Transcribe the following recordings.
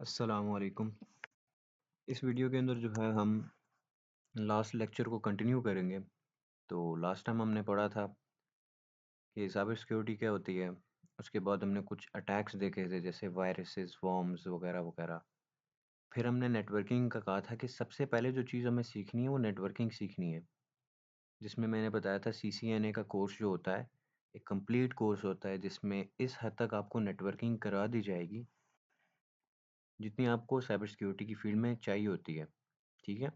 अस्सलाम वालेकुम। इस वीडियो के अंदर जो है हम लास्ट लेक्चर को कंटिन्यू करेंगे। तो लास्ट टाइम हमने पढ़ा था कि साइबर सिक्योरिटी क्या होती है। उसके बाद हमने कुछ अटैक्स देखे थे जैसे वायरसेस, वॉर्म्स वगैरह वगैरह। फिर हमने नेटवर्किंग का कहा था कि सबसे पहले जो चीज़ हमें सीखनी है वो नेटवर्किंग सीखनी है, जिसमें मैंने बताया था CCNA का कोर्स जो होता है एक कंप्लीट कोर्स होता है जिसमें इस हद तक आपको नेटवर्किंग करा दी जाएगी जितनी आपको साइबर सिक्योरिटी की फील्ड में चाहिए होती है। ठीक है।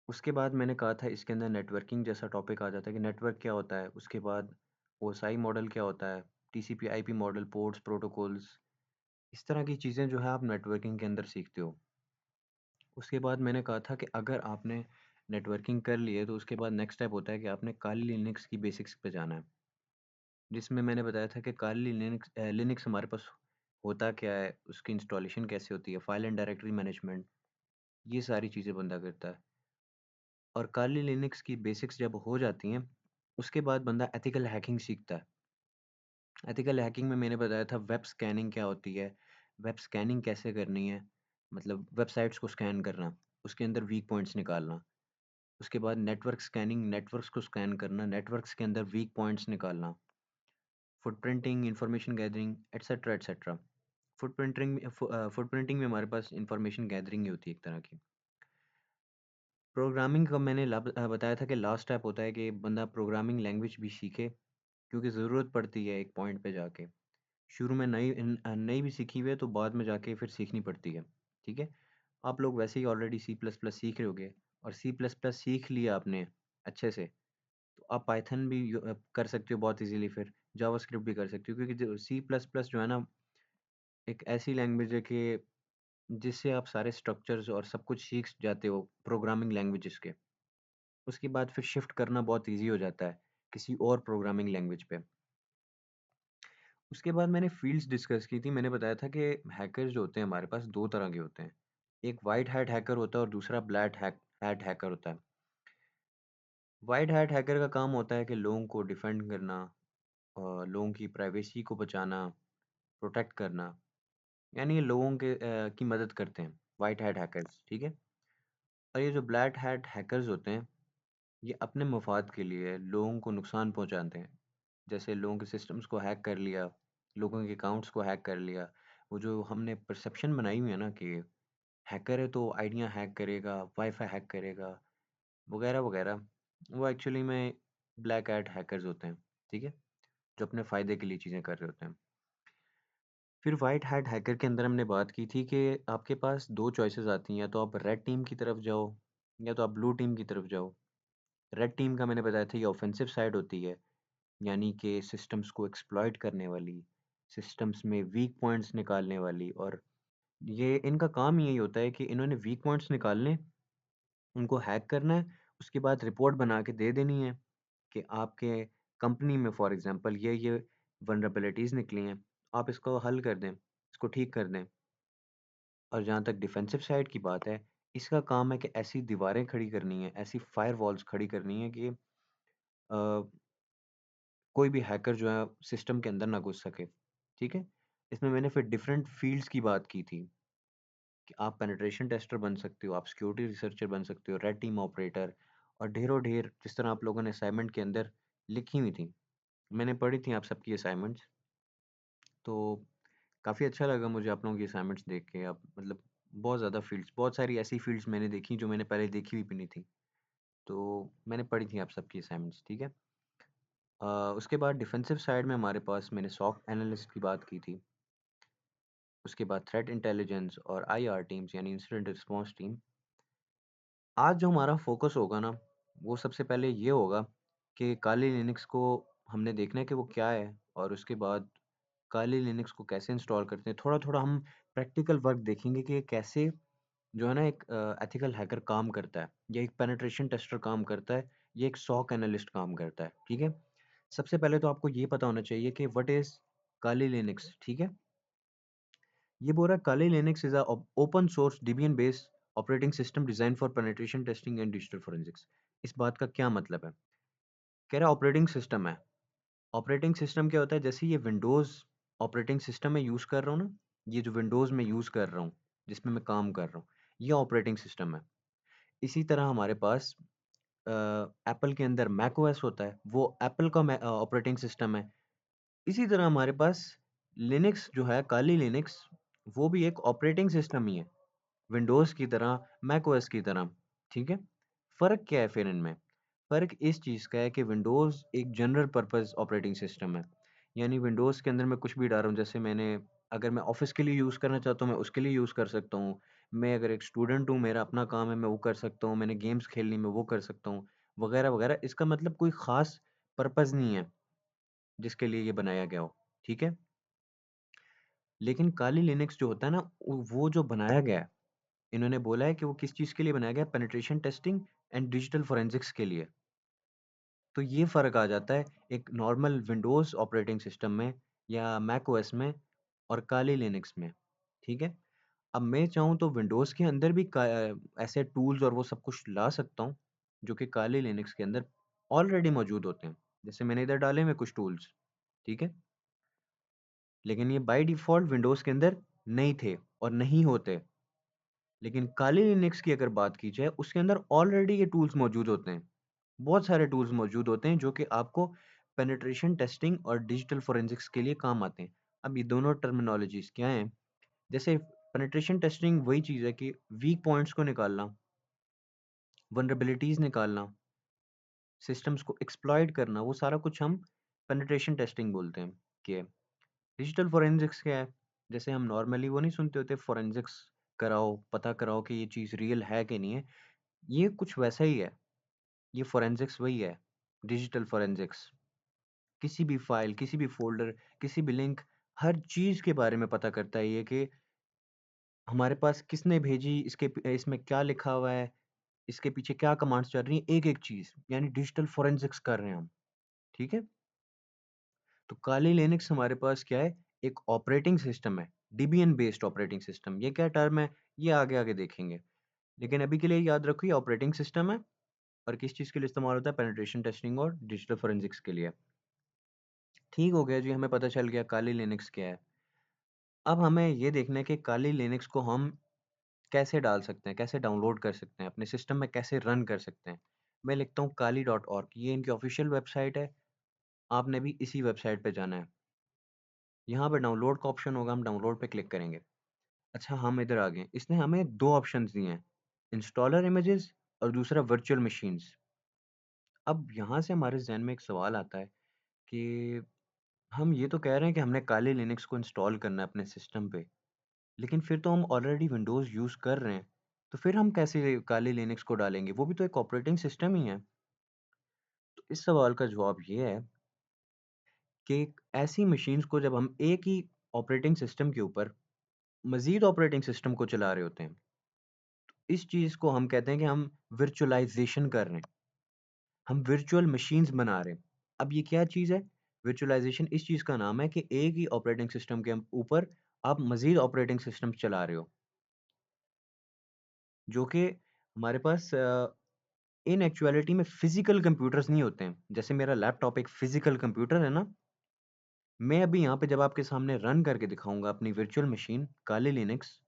उसके बाद मैंने कहा था इसके अंदर नेटवर्किंग जैसा टॉपिक आ जाता है कि नेटवर्क क्या होता है, उसके बाद OSI मॉडल क्या होता है, TCP IP model, ports, protocols, इस तरह की चीज़ें जो है आप नेटवर्किंग के अंदर सीखते हो। उसके बाद मैंने कहा था कि अगर आपने नेटवर्किंग कर ली है तो उसके बाद नेक्स्ट स्टेप होता है कि आपने काली लिनक्स की बेसिक्स पे जाना है, जिसमें मैंने बताया था कि काली लिनक्स हमारे पास होता क्या है, उसकी इंस्टॉलेशन कैसे होती है, फाइल एंड डायरेक्टरी मैनेजमेंट, ये सारी चीज़ें बंदा करता है। और काली लिनक्स की बेसिक्स जब हो जाती हैं, उसके बाद बंदा एथिकल हैकिंग सीखता है। एथिकल हैकिंग में मैंने बताया था वेब स्कैनिंग क्या होती है, वेब स्कैनिंग कैसे करनी है, मतलब वेबसाइट्स को स्कैन करना, उसके अंदर वीक पॉइंट्स निकालना। उसके बाद नेटवर्क स्कैनिंग, नेटवर्क्स को स्कैन करना, नेटवर्क्स के अंदर वीक पॉइंट्स निकालना, footprinting, information gathering, etcetera etcetera. Footprinting में हमारे पास इंफॉर्मेशन गैदरिंग ही होती है एक तरह की। प्रोग्रामिंग का मैंने बताया था कि लास्ट स्टेप होता है कि बंदा प्रोग्रामिंग लैंग्वेज भी सीखे, क्योंकि ज़रूरत पड़ती है एक पॉइंट पे जाके। शुरू में नई भी सीखी हुई है तो बाद में जाके फिर सीखनी पड़ती है। ठीक है। आप लोग वैसे ही ऑलरेडी C++ सीख रहे होगे, और C++ सीख लिया आपने अच्छे से, तो आप पाइथन भी कर सकते हो बहुत इजीली, फिर जावास्क्रिप्ट भी कर सकते हो, क्योंकि जो C++ जो है ना, एक ऐसी लैंग्वेज है कि जिससे आप सारे स्ट्रक्चर्स और सब कुछ सीख जाते हो प्रोग्रामिंग लैंग्वेजेस के। उसके बाद फिर शिफ्ट करना बहुत ईज़ी हो जाता है किसी और प्रोग्रामिंग लैंग्वेज पे। उसके बाद मैंने फ़ील्ड्स डिस्कस की थी। मैंने बताया था कि हैकर्स जो होते हैं हमारे पास 2 तरह के होते हैं। एक व्हाइट हैट हैकर होता है और दूसरा ब्लैक हैट हैकर होता है। व्हाइट हैट हैकर का काम होता है कि लोगों को डिफेंड करना, लोगों की प्राइवेसी को बचाना, प्रोटेक्ट करना। यानी ये लोगों की मदद करते हैं, व्हाइट हैट हैकर्स, ठीक है? और ये जो ब्लैक हैट हैकर्स होते हैं, ये अपने मफ़ाद के लिए लोगों को नुकसान पहुँचाते हैं। जैसे लोगों के सिस्टम्स को हैक कर लिया, लोगों के अकाउंट्स को हैक कर लिया। वो जो हमने परसेप्शन बनाई हुई है ना कि हैकर है तो आईडियाँ हैक करेगा, वाईफ़ाई हैक करेगा, वगैरह-वगैरह, वो एक्चुअली में ब्लैक हैट हैकर्स होते हैं, ठीक है? जो अपने फ़ायदे के लिए चीज़ें कर रहे होते हैं। फिर व्हाइट हैट हैकर के अंदर हमने बात की थी कि आपके पास 2 चॉइसेस आती हैं, या तो आप रेड टीम की तरफ जाओ, या तो आप ब्लू टीम की तरफ जाओ। रेड टीम का मैंने बताया था ये ऑफ़ेंसिव साइड होती है, यानी कि सिस्टम्स को एक्सप्लॉइट करने वाली, सिस्टम्स में वीक पॉइंट्स निकालने वाली। और ये इनका काम यही होता है कि इन्होंने वीक पॉइंट्स निकालने, उनको हैक करना है, उसके बाद रिपोर्ट बना के दे देनी है कि आपके कंपनी में फॉर एग्ज़ाम्पल ये वल्नरेबिलिटीज़ निकली हैं, आप इसको हल कर दें, इसको ठीक कर दें। और जहाँ तक डिफेंसिव साइड की बात है, इसका काम है कि ऐसी दीवारें खड़ी करनी है, ऐसी फायरवॉल्स खड़ी करनी है कि कोई भी हैकर जो है सिस्टम के अंदर ना घुस सके, ठीक है? इसमें मैंने फिर डिफरेंट फ़ील्ड्स की बात की थी कि आप पेनिट्रेशन टेस्टर बन सकते हो, आप सिक्योरिटी रिसर्चर बन सकते हो, रेड टीम ऑपरेटर, और ढेरों ढेर जिस तरह आप लोगों ने असाइनमेंट के अंदर लिखी हुई थी। मैंने पढ़ी थी आप सबकी असाइनमेंट्स, तो काफ़ी अच्छा लगा मुझे आप लोगों की असाइनमेंट्स देख के। आप मतलब बहुत ज़्यादा फ़ील्ड्स, बहुत सारी ऐसी फ़ील्ड्स मैंने देखी जो मैंने पहले देखी हुई भी नहीं थी। तो मैंने पढ़ी थी आप सबकी असाइनमेंट्स, ठीक है? उसके बाद डिफेंसिव साइड में हमारे पास मैंने सॉक एनालिस्ट की बात की थी। उसके बाद थ्रेट इंटेलिजेंस और IR टीम्स यानी इंसिडेंट रिस्पॉन्स टीम। आज जो हमारा फ़ोकस होगा ना, वो सबसे पहले ये होगा कि काली लिनक्स को हमने देखना है कि वो क्या है, और उसके बाद काली लिनक्स को कैसे इंस्टॉल करते हैं। थोड़ा-थोड़ा हम प्रैक्टिकल वर्क देखेंगे कि कैसे जो है ना एक एथिकल हैकर काम करता है, या एक पेनिट्रेशन टेस्टर काम करता है, या एक सॉक एनालिस्ट काम करता है, ठीक है? सबसे पहले तो आपको ये पता होना चाहिए कि व्हाट इज़ काली लिनक्स, ठीक है? ये बोल रहा है Kali Linux is a open source Debian based operating system design for penetration testing and digital forensics. इस बात का क्या मतलब है? कह रहा है ऑपरेटिंग सिस्टम है। ऑपरेटिंग सिस्टम क्या होता है? जैसे ये विंडोज़ ऑपरेटिंग सिस्टम में यूज़ कर रहा हूँ ना, ये जो विंडोज़ में यूज़ कर रहा हूँ, जिसमें मैं काम कर रहा हूँ, ये ऑपरेटिंग सिस्टम है। इसी तरह हमारे पास एप्पल के अंदर मैकओएस होता है, वो एप्पल का ऑपरेटिंग सिस्टम है। इसी तरह हमारे पास लिनक्स जो है, काली लिनक्स, वो भी एक ऑपरेटिंग सिस्टम ही है, विंडोज़ की तरह, मैकओएस की तरह, ठीक है? फ़र्क क्या है फिर इनमें? फ़र्क इस चीज़ का है कि विंडोज़ एक जनरल पर्पज़ ऑपरेटिंग सिस्टम है। यानी विंडोज़ के अंदर मैं कुछ भी डाल रहा हूँ, जैसे अगर मैं ऑफ़िस के लिए यूज़ करना चाहता हूँ, मैं उसके लिए यूज़ कर सकता हूँ। मैं अगर एक स्टूडेंट हूँ, मेरा अपना काम है, मैं वो कर सकता हूँ। मैंने गेम्स खेलनी, मैं वो कर सकता हूँ, वगैरह-वगैरह। इसका मतलब कोई ख़ास पर्पज़ नहीं है, जिसके लिए ये बनाया गया हो, ठीक है? लेकिन काली लिनक्स जो होता है ना, वो जो बनाया गया है, इन्होंने बोला है कि वो किस चीज़ के लिए बनाया गया है, penetration testing and digital forensics के लिए। तो ये फ़र्क आ जाता है एक नॉर्मल विंडोज़ ऑपरेटिंग सिस्टम में या मैक ओएस में और काली लिनक्स में, ठीक है? अब मैं चाहूँ तो विंडोज़ के अंदर भी ऐसे टूल्स और वो सब कुछ ला सकता हूँ, जो कि काली लिनक्स के अंदर ऑलरेडी मौजूद होते हैं। जैसे मैंने इधर डाले हुए कुछ टूल्स, ठीक है? लेकिन ये बाय डिफ़ॉल्ट विंडोज़ के अंदर नहीं थे और नहीं होते। लेकिन काली लिनक्स की अगर बात की जाए, उसके अंदर ऑलरेडी ये टूल्स मौजूद होते हैं। बहुत सारे टूल्स मौजूद होते हैं जो कि आपको पेनिट्रेशन टेस्टिंग और डिजिटल फोरेंसिक्स के लिए काम आते हैं। अब ये दोनों टर्मिनोलॉजीज़ क्या हैं? जैसे पेनिट्रेशन टेस्टिंग वही चीज़ है कि वीक पॉइंट्स को निकालना, वल्नरेबिलिटीज़ निकालना, सिस्टम्स को एक्सप्लॉइट करना, वो सारा कुछ हम पेनिट्रेशन टेस्टिंग बोलते हैं कि है। डिजिटल फोरेंसिक्स क्या है? जैसे हम नॉर्मली वो नहीं सुनते होते फोरेंसिक्स कराओ, पता कराओ कि ये चीज़ रियल है कि नहीं है। ये कुछ वैसा ही है। ये फोरेंसिक्स वही है, डिजिटल फोरेंसिक्स। किसी भी फ़ाइल, किसी भी फ़ोल्डर, किसी भी लिंक, हर चीज़ के बारे में पता करता है ये कि हमारे पास किसने भेजी, इसमें क्या लिखा हुआ है, इसके पीछे क्या कमांड्स चल रही हैं, एक-एक चीज़, यानी डिजिटल फोरेंसिक्स कर रहे हैं हम, ठीक है? तो काली लिनक्स हमारे पास क्या है, एक ऑपरेटिंग सिस्टम है, डेबियन बेस्ड ऑपरेटिंग सिस्टम। ये क्या टर्म है, ये आगे-आगे देखेंगे। लेकिन अभी के लिए याद रखो ये ऑपरेटिंग सिस्टम है और किस चीज़ के लिए इस्तेमाल होता है, पेनिट्रेशन टेस्टिंग और डिजिटल फोरेंसिक्स के लिए। ठीक हो गया जी, हमें पता चल गया काली लिनक्स क्या है। अब हमें ये देखना है कि काली लिनक्स को हम कैसे डाल सकते हैं, कैसे डाउनलोड कर सकते हैं, अपने सिस्टम में कैसे रन कर सकते हैं। मैं लिखता हूँ kali.org, ये इनकी ऑफ़िशियल वेबसाइट है, आपने भी इसी वेबसाइट पे जाना है। यहाँ पे डाउनलोड का ऑप्शन होगा, हम डाउनलोड पे क्लिक करेंगे। अच्छा, हम इधर आ गए, इसने हमें 2 ऑप्शंस दिए हैं, इंस्टॉलर इमेजेस और दूसरा वर्चुअल मशीन्स। अब यहाँ से हमारे ज़हन में एक सवाल आता है कि हम ये तो कह रहे हैं कि हमने काली लिनक्स को इंस्टॉल करना है अपने सिस्टम पे, लेकिन फिर तो हम ऑलरेडी विंडोज़ यूज़ कर रहे हैं, तो फिर हम कैसे काली लिनक्स को डालेंगे? वो भी तो एक ऑपरेटिंग सिस्टम ही है। तो इस सवाल का जवाब ये है कि ऐसी मशीन्स को जब हम एक ही ऑपरेटिंग सिस्टम के ऊपर मज़ीद ऑपरेटिंग सिस्टम को चला रहे होते हैं, इस चीज़ को हम कहते हैं कि हम वर्चुअलाइज़ेशन कर रहे हैं। हम वर्चुअल मशीन्स बना रहे हैं। अब ये क्या चीज़ है? वर्चुअलाइज़ेशन इस चीज़ का नाम है कि एक ही ऑपरेटिंग सिस्टम के ऊपर आप मज़ीद ऑपरेटिंग सिस्टम्स चला रहे हो, जो कि हमारे पास इन एक्चुअलिटी में फिज़िकल कंप्यूटर्स नहीं होते हैं। जैसे मेरा लैपटॉप एक फिज़िकल कंप्यूटर है ना, मैं अभी यहाँ पे जब आपके सामने रन करके दिखाऊँगा अपनी वर्चुअल मशीन काली लिनक्स,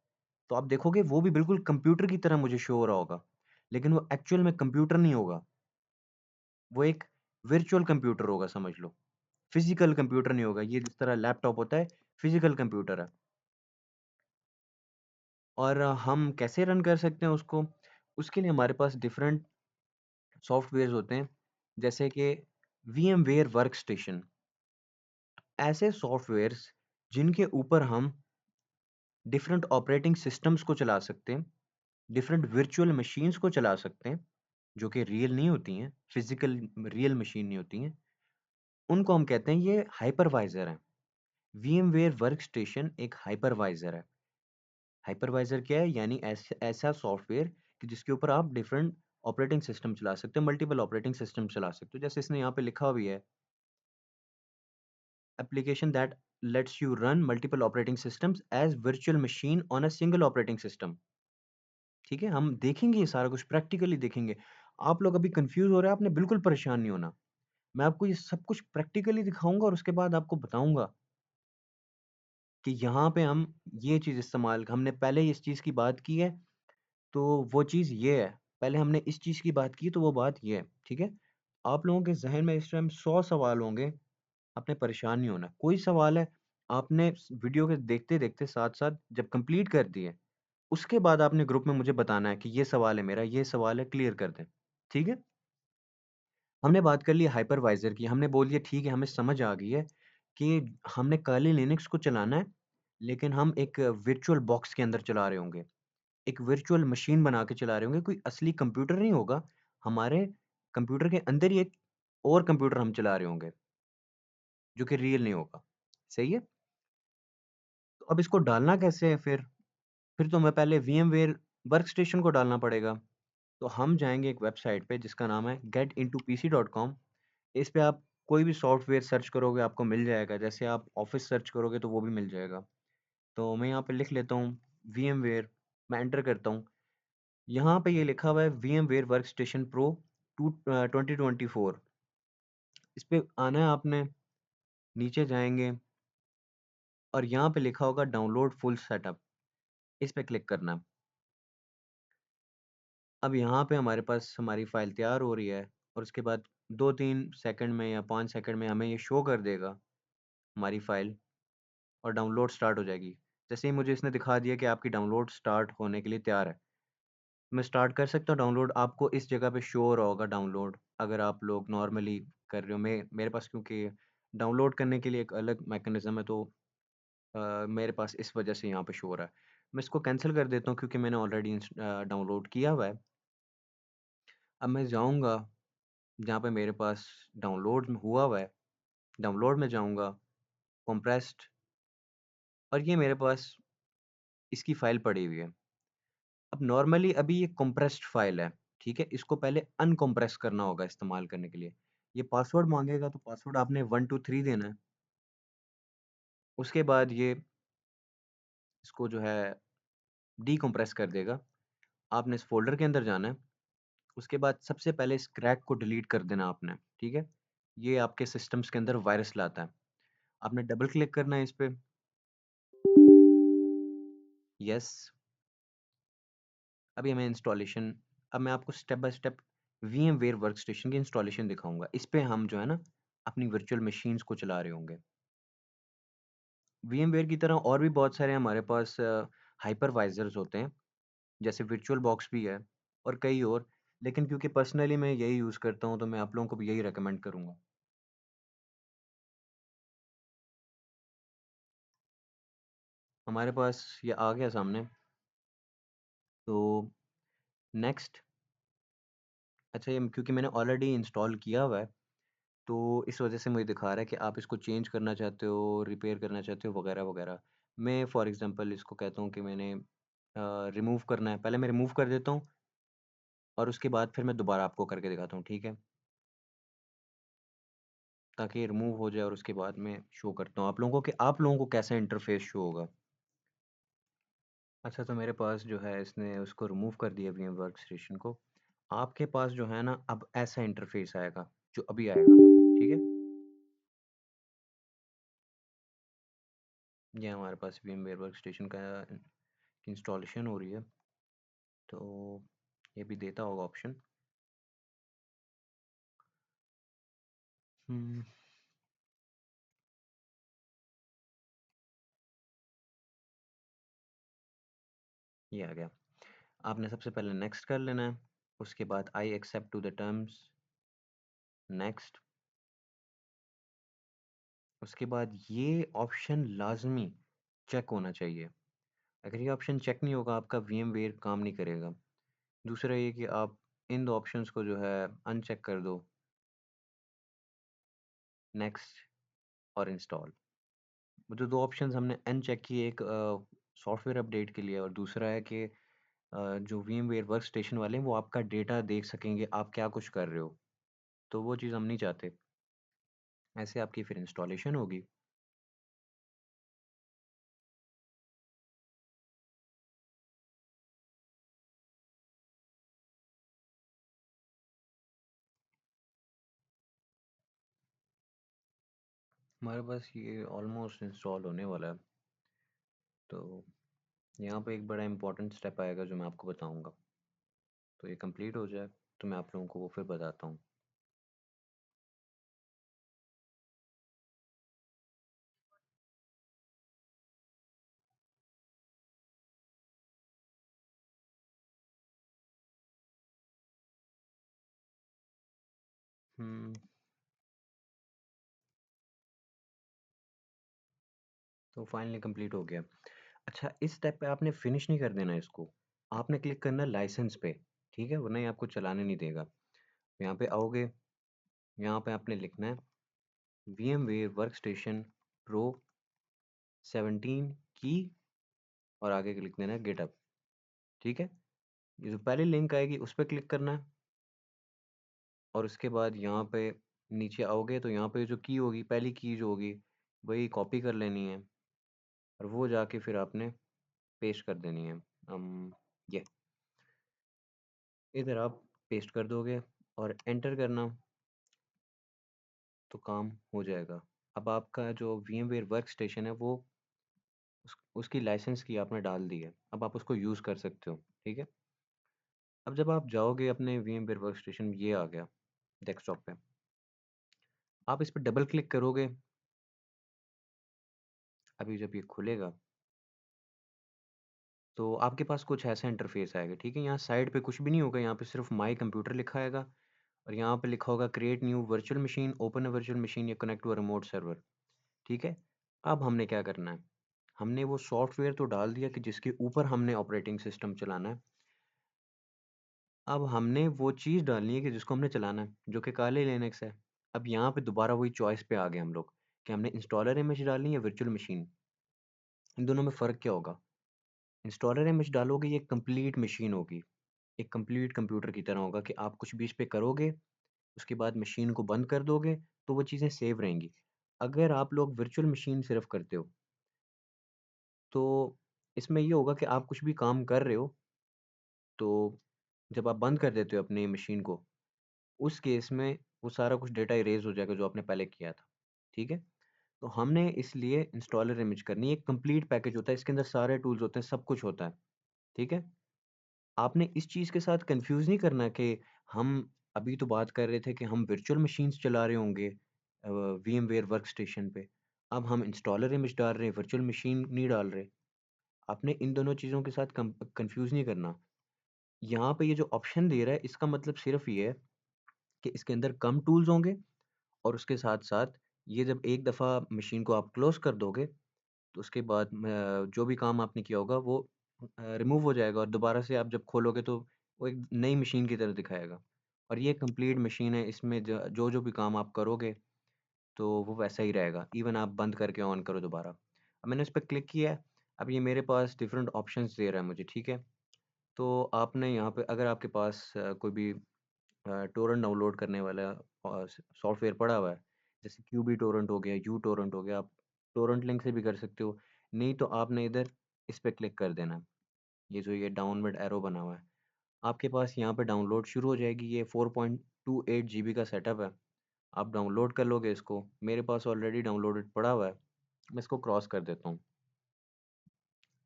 तो आप देखोगे वो भी बिल्कुल कंप्यूटर की तरह मुझे शो हो रहा होगा। लेकिन वो एक्चुअल में कंप्यूटर नहीं होगा, वो एक वर्चुअल कंप्यूटर होगा समझ लो। फिज़िकल कंप्यूटर नहीं होगा, ये जिस तरह लैपटॉप होता है, फिज़िकल कंप्यूटर है। और हम कैसे रन कर सकते हैं उसको? उसके लिए हमारे पास डिफरेंट सॉफ्टवेयर्स होते हैं, जैसे कि वीएमवेयर वर्कस्टेशन। ऐसे सॉफ्टवेयर्स जिनके ऊपर हम डिफरेंट ऑपरेटिंग सिस्टम्स को चला सकते हैं, डिफरेंट वर्चुअल मशीन्स को चला सकते हैं, जो कि रियल नहीं होती हैं, फिज़िकल रियल मशीन नहीं होती हैं। उनको हम कहते हैं ये हाइपरवाइज़र हैं। वीएमवेयर वर्कस्टेशन एक हाइपरवाइज़र है। हाइपरवाइज़र क्या है? यानी ऐसा सॉफ्टवेयर कि जिसके ऊपर आप डिफरेंट ऑपरेटिंग सिस्टम चला सकते हो, मल्टीपल ऑपरेटिंग सिस्टम चला सकते हो। जैसे इसने यहाँ पे लिखा भी है, application that let's you run multiple operating systems as virtual machine on a single operating system. ठीक है? हम देखेंगे ये सारा कुछ प्रैक्टिकली देखेंगे। आप लोग अभी कन्फ्यूज़ हो रहे हैं, आपने बिल्कुल परेशान नहीं होना। मैं आपको ये सब कुछ प्रैक्टिकली दिखाऊँगा और उसके बाद आपको बताऊँगा कि यहाँ पे हम ये चीज़ इस्तेमाल हमने पहले इस चीज़ की बात की है, तो वो चीज़ ये है। पहले हमने इस चीज़ की बात की, तो वो बात ये है, ठीक है? आप लोगों के ज़हन में इस टाइम 100 सवाल होंगे, आपने परेशान नहीं होना। कोई सवाल है, आपने स वीडियो के देखते-देखते साथ-साथ जब कंप्लीट कर दिए, उसके बाद आपने ग्रुप में मुझे बताना है कि ये सवाल है मेरा, ये सवाल है, क्लियर कर दें। ठीक है? हमने बात कर ली हाइपरवाइज़र की, हमने बोल दिया ठीक है, हमें समझ आ गई है कि हमने कर्ली लिनक्स को चलाना है, लेकिन हम एक वर्चुअल बॉक्स के अंदर चला रहे होंगे। एक वर्चुअल मशीन बना के चला रहे होंगे, कोई असली कंप्यूटर नहीं होगा, हमारे कंप्यूटर के अंदर ही एक और कंप्यूटर हम चला रहे होंगे, जो कि रियल नहीं होगा। सही है? तो अब इसको डालना कैसे है फिर? फिर तो हमें पहले वीएमवेयर वर्कस्टेशन को डालना पड़ेगा। तो हम जाएँगे एक वेबसाइट पे जिसका नाम है getintopc.com। इस पे आप कोई भी सॉफ्टवेयर सर्च करोगे आपको मिल जाएगा। जैसे आप ऑफ़िस सर्च करोगे तो वो भी मिल जाएगा। तो मैं यहाँ पे लिख लेता हूँ वीएमवेयर, मैं एंटर करता हूँ। यहाँ पे ये लिखा हुआ है वीएमवेयर वर्कस्टेशन प्रो 2024। इस पे आना है आपने, नीचे जाएँगे और यहाँ पे लिखा होगा डाउनलोड फुल सेटअप, इस पे क्लिक करना है। अब यहाँ पे हमारे पास हमारी फ़ाइल तैयार हो रही है और उसके बाद 2-3 सेकंड में या 5 सेकंड में हमें ये शो कर देगा, हमारी फ़ाइल, और डाउनलोड स्टार्ट हो जाएगी। जैसे ही मुझे इसने दिखा दिया कि आपकी डाउनलोड स्टार्ट होने के लिए तैयार है, मैं स्टार्ट कर सकता हूँ डाउनलोड। आपको इस जगह पे शो हो रहा होगा डाउनलोड, अगर आप लोग नॉर्मली कर रहे हो। मेरे पास क्योंकि डाउनलोड करने के लिए एक अलग मैकेनिज़्म है, तो मेरे पास इस वजह से यहाँ पे शो हो रहा है। मैं इसको कैंसल कर देता हूँ क्योंकि मैंने ऑलरेडी डाउनलोड किया हुआ है। अब मैं जाऊँगा जहाँ पे मेरे पास डाउनलोड हुआ हुआ है, डाउनलोड में जाऊँगा, कंप्रेस्ड, और ये मेरे पास इसकी फ़ाइल पड़ी हुई है। अब नॉर्मली अभी ये कंप्रेस्ड फ़ाइल है, ठीक है? इसको पहले अनकंप्रेस करना होगा इस्तेमाल करने के लिए। ये पासवर्ड माँगेगा तो पासवर्ड आपने 123 देना है। उसके बाद ये इसको जो है डिकम्प्रेस कर देगा। आपने इस फ़ोल्डर के अंदर जाना है, उसके बाद सबसे पहले इस क्रैक को डिलीट कर देना आपने, ठीक है? ये आपके सिस्टम्स के अंदर वायरस लाता है। आपने डबल क्लिक करना है इस पे, येस। अभी हमें इंस्टॉलेशन, अब मैं आपको step by step VMware workstation की इंस्टॉलेशन दिखाऊँगा। इस पे हम जो है ना, अपनी वर्चुअल मशीन्स को चला रहे होंगे। वीएमवेयर की तरह और भी बहुत सारे हमारे पास हाइपरवाइज़र्स होते हैं, जैसे वर्चुअल बॉक्स भी है और कई और, लेकिन क्योंकि पर्सनली मैं यही यूज़ करता हूँ, तो मैं आप लोगों को भी यही रिकमेंड करूँगा। हमारे पास ये आ गया सामने, तो नेक्स्ट। अच्छा, ये क्योंकि मैंने ऑलरेडी इंस्टॉल किया हुआ है, तो इस वजह से मुझे दिखा रहा है कि आप इसको चेंज करना चाहते हो, रिपेयर करना चाहते हो, वगैरह-वगैरह। मैं फॉर एग्ज़ाम्पल इसको कहता हूँ कि मैंने रिमूव करना है। पहले मैं रिमूव कर देता हूँ और उसके बाद फिर मैं दोबारा आपको करके दिखाता हूँ, ठीक है? ताकि रिमूव हो जाए और उसके बाद मैं शो करता हूँ आप लोगों को कि आप लोगों को कैसा इंटरफ़ेस शो होगा। अच्छा, तो मेरे पास जो है इसने उसको रिमूव कर दिया वीएम वर्कस्टेशन को। आपके पास जो है ना, अब ऐसा इंटरफ़ेस आएगा, जो अभी आएगा, ठीक है? ये हमारे पास वीमवेयर वर्कस्टेशन का इंस्टॉलेशन हो रही है, तो ये भी देता होगा ऑप्शन। हुँ, ये आ गया। आपने सबसे पहले नेक्स्ट कर लेना है, उसके बाद I accept to the terms, next. उसके बाद ये ऑप्शन लाज़मी चेक होना चाहिए। अगर ये ऑप्शन चेक नहीं होगा, आपका वीमवेयर काम नहीं करेगा। दूसरा ये कि आप इन 2 ऑप्शंस को जो है अनचेक कर दो, नेक्स्ट और इंस्टॉल। वो जो 2 ऑप्शंस हमने अनचेक किए, एक सॉफ्टवेयर अपडेट के लिए और दूसरा है कि जो वीमवेयर वर्कस्टेशन वाले हैं वो आपका डेटा देख सकेंगे, आप क्या कुछ कर रहे हो। तो वो चीज़ हम नहीं चाहते। ऐसे आपकी फिर इंस्टॉलेशन होगी। हमारे पास ये ऑलमोस्ट इंस्टॉल होने वाला है। तो यहाँ पे एक बड़ा इम्पोर्टेंट स्टेप आएगा जो मैं आपको बताऊँगा। तो ये कंप्लीट हो जाए तो मैं आप लोगों को वो फिर बताता हूँ। हुँ, तो फाइनली कंप्लीट हो गया। अच्छा, इस स्टेप पे आपने फिनिश नहीं कर देना इसको। आपने क्लिक करना है लाइसेंस पे, ठीक है? वरना ये आपको चलाने नहीं देगा। यहाँ पे आओगे, यहाँ पे आपने लिखना है VMware वर्कस्टेशन प्रो 17 की और आगे लिख देना है गिटहब, ठीक है? ये जो पहली लिंक आएगी उस पे क्लिक करना है और उसके बाद यहाँ पे नीचे आओगे तो यहाँ पे जो की होगी, पहली की जो होगी वही कॉपी कर लेनी है और वो जाके फिर आपने पेस्ट कर देनी है। ये इधर आप पेस्ट कर दोगे और एंटर करना तो काम हो जाएगा। अब आपका जो VMware वर्कस्टेशन है वो उसकी लाइसेंस की आपने डाल दी है। अब आप उसको यूज़ कर सकते हो, ठीक है? अब जब आप जाओगे अपने VMware वर्कस्टेशन, ये आ गया डेस्कटॉप पे। आप इस पे डबल क्लिक करोगे, अभी जब ये खुलेगा तो आपके पास कुछ ऐसा इंटरफेस आएगा, ठीक है? यहाँ साइड पे कुछ भी नहीं होगा, यहाँ पे सिर्फ माय कंप्यूटर लिखा आएगा और यहाँ पे लिखा होगा create new virtual machine, open a virtual machine या connect to a remote server, ठीक है? अब हमने क्या करना है? हमने वो सॉफ्टवेयर तो डाल दिया कि जिसके ऊपर हमने ऑपरेटिंग सिस्टम चलाना है। अब हमने वो चीज़ डालनी है कि जिसको हमने चलाना है, जो कि काली लिनक्स है। अब यहाँ पे दोबारा वही चॉइस पे आ गए हम लोग कि हमने इंस्टॉलर इमेज डालनी है या वर्चुअल मशीन। इन दोनों में फ़र्क क्या होगा? इंस्टॉलर इमेज डालोगे ये कंप्लीट मशीन होगी, एक कंप्लीट कंप्यूटर की तरह होगा कि आप कुछ भी इस पे करोगे, उसके बाद मशीन को बंद कर दोगे, तो वो चीज़ें सेव रहेंगी। अगर आप लोग वर्चुअल मशीन सिर्फ़ करते हो, तो इसमें ये होगा कि आप कुछ भी काम कर रहे हो, तो जब आप बंद कर देते हो अपनी मशीन को, उस केस में वो सारा कुछ डेटा इरेज़ हो जाएगा जो आपने पहले किया था, ठीक है? तो हमने इसलिए इंस्टॉलर इमेज करनी है, एक कंप्लीट पैकेज होता है, इसके अंदर सारे टूल्स होते हैं, सब कुछ होता है, ठीक है? आपने इस चीज़ के साथ कन्फ्यूज़ नहीं करना कि हम अभी तो बात कर रहे थे कि हम वर्चुअल मशीन्स चला रहे होंगे VMware वर्कस्टेशन पे। अब हम इंस्टॉलर इमेज डाल रहे हैं, वर्चुअल मशीन नहीं डाल रहे। आपने इन दोनों चीज़ों के साथ कन्फ्यूज़ नहीं करना। यहाँ पे ये जो ऑप्शन दे रहा है, इसका मतलब सिर्फ़ ये है कि इसके अंदर कम टूल्स होंगे और उसके साथ-साथ ये जब एक दफ़ा मशीन को आप क्लोज़ कर दोगे, तो उसके बाद जो भी काम आपने किया होगा वो रिमूव हो जाएगा और दोबारा से आप जब खोलोगे तो वो एक नई मशीन की तरह दिखाएगा। और ये कंप्लीट मशीन है, इसमें जो-जो भी काम आप करोगे तो वो वैसा ही रहेगा, इवन आप बंद करके ऑन करो दोबारा। अब मैंने इस पे क्लिक किया है, अब ये मेरे पास डिफरेंट ऑप्शंस दे रहा है मुझे, ठीक है? तो आपने यहाँ पे अगर आपके पास कोई भी टोरेंट डाउनलोड करने वाला सॉफ्टवेयर पड़ा हुआ है, जैसे क्यूबी टोरेंट हो गया, यू टोरेंट हो गया, आप टोरेंट लिंक से भी कर सकते हो। नहीं तो आपने इधर इस पे क्लिक कर देना है, ये जो ये डाउनवर्ड एरो बना हुआ है। आपके पास यहाँ पे डाउनलोड शुरू हो जाएगी, ये 4.28 जीबी का सेटअप है। आप डाउनलोड कर लोगे इसको, मेरे पास ऑलरेडी डाउनलोडेड पड़ा हुआ है। मैं इसको क्रॉस कर देता हूँ।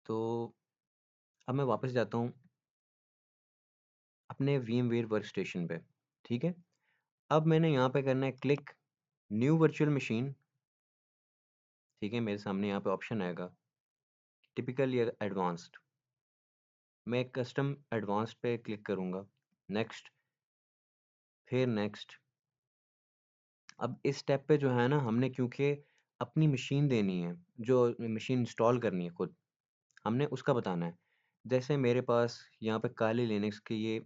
तो अब मैं वापस जाता हूँ अपने VMware वर्कस्टेशन पे, ठीक है? अब मैंने यहाँ पे करना है क्लिक न्यू वर्चुअल मशीन, ठीक है? मेरे सामने यहाँ पे ऑप्शन आएगा टिपिकल या एडवांस्ड। मैं कस्टम एडवांस्ड पे क्लिक करूँगा, नेक्स्ट, फिर नेक्स्ट। अब इस स्टेप पे जो है ना हमने क्योंकि अपनी मशीन देनी है, जो मशीन इंस्टॉल करनी है खुद, हमने उसका बताना है। जैसे मेरे पास यहाँ पे काली लिनक्स की ये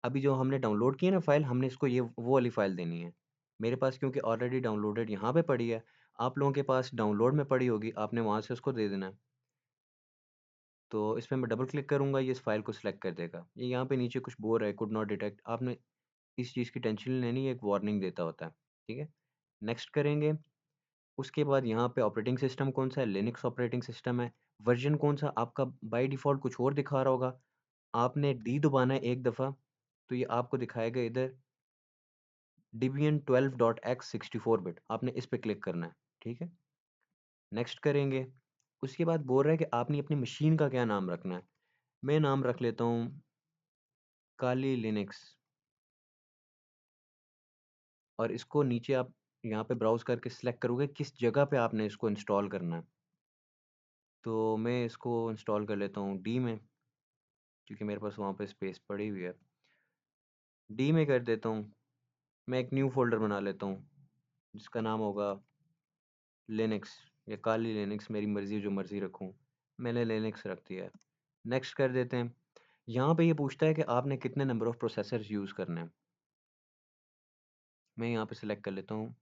अभी जो हमने डाउनलोड की है ना फ़ाइल, हमने इसको ये वो वाली फ़ाइल देनी है। मेरे पास क्योंकि ऑलरेडी डाउनलोडेड यहाँ पे पड़ी है, आप लोगों के पास डाउनलोड में पड़ी होगी, आपने वहाँ से उसको दे देना है। तो इस पे मैं डबल क्लिक करूँगा, ये इस फ़ाइल को सिलेक्ट कर देगा। ये यहाँ पे नीचे कुछ बोल रहा है, कुड नॉट डिटेक्ट, आपने इस चीज़ की टेंशन नहीं लेनी, ये एक वार्निंग देता होता है, ठीक है? नेक्स्ट करेंगे, उसके बाद यहाँ पे ऑपरेटिंग सिस्टम कौन-सा है, लिनक्स ऑपरेटिंग सिस्टम है। वर्ज़न कौन-सा आपका बाय डिफ़ॉल्ट कुछ और दिखा रहा होगा, आपने डी दबाना है एक दफ़ा, तो ये आपको दिखाएगा इधर डेबियन 12.x 64 बिट, आपने इस पे क्लिक करना है, ठीक है? नेक्स्ट करेंगे, उसके बाद बोल रहा है कि आपने अपनी मशीन का क्या नाम रखना है। मैं नाम रख लेता हूँ काली लिनक्स, और इसको नीचे आप यहाँ पे ब्राउज करके सिलेक्ट करोगे किस जगह पे आपने इसको इंस्टॉल करना है। तो मैं इसको इंस्टॉल कर लेता हूँ डी में, क्योंकि मेरे पास वहाँ पे स्पेस पड़ी हुई है। डी में कर देता हूँ। मैं एक न्यू फोल्डर बना लेता हूँ जिसका नाम होगा लिनक्स या काली लिनक्स, मेरी मर्जी, जो मर्जी रखूँ। मैंने लिनक्स रख दिया है। नेक्स्ट कर देते हैं। यहाँ पे ये पूछता है कि आपने कितने नंबर ऑफ़ प्रोसेसर्स यूज़ करने हैं। मैं यहाँ पे सिलेक्ट कर लेता हूँ,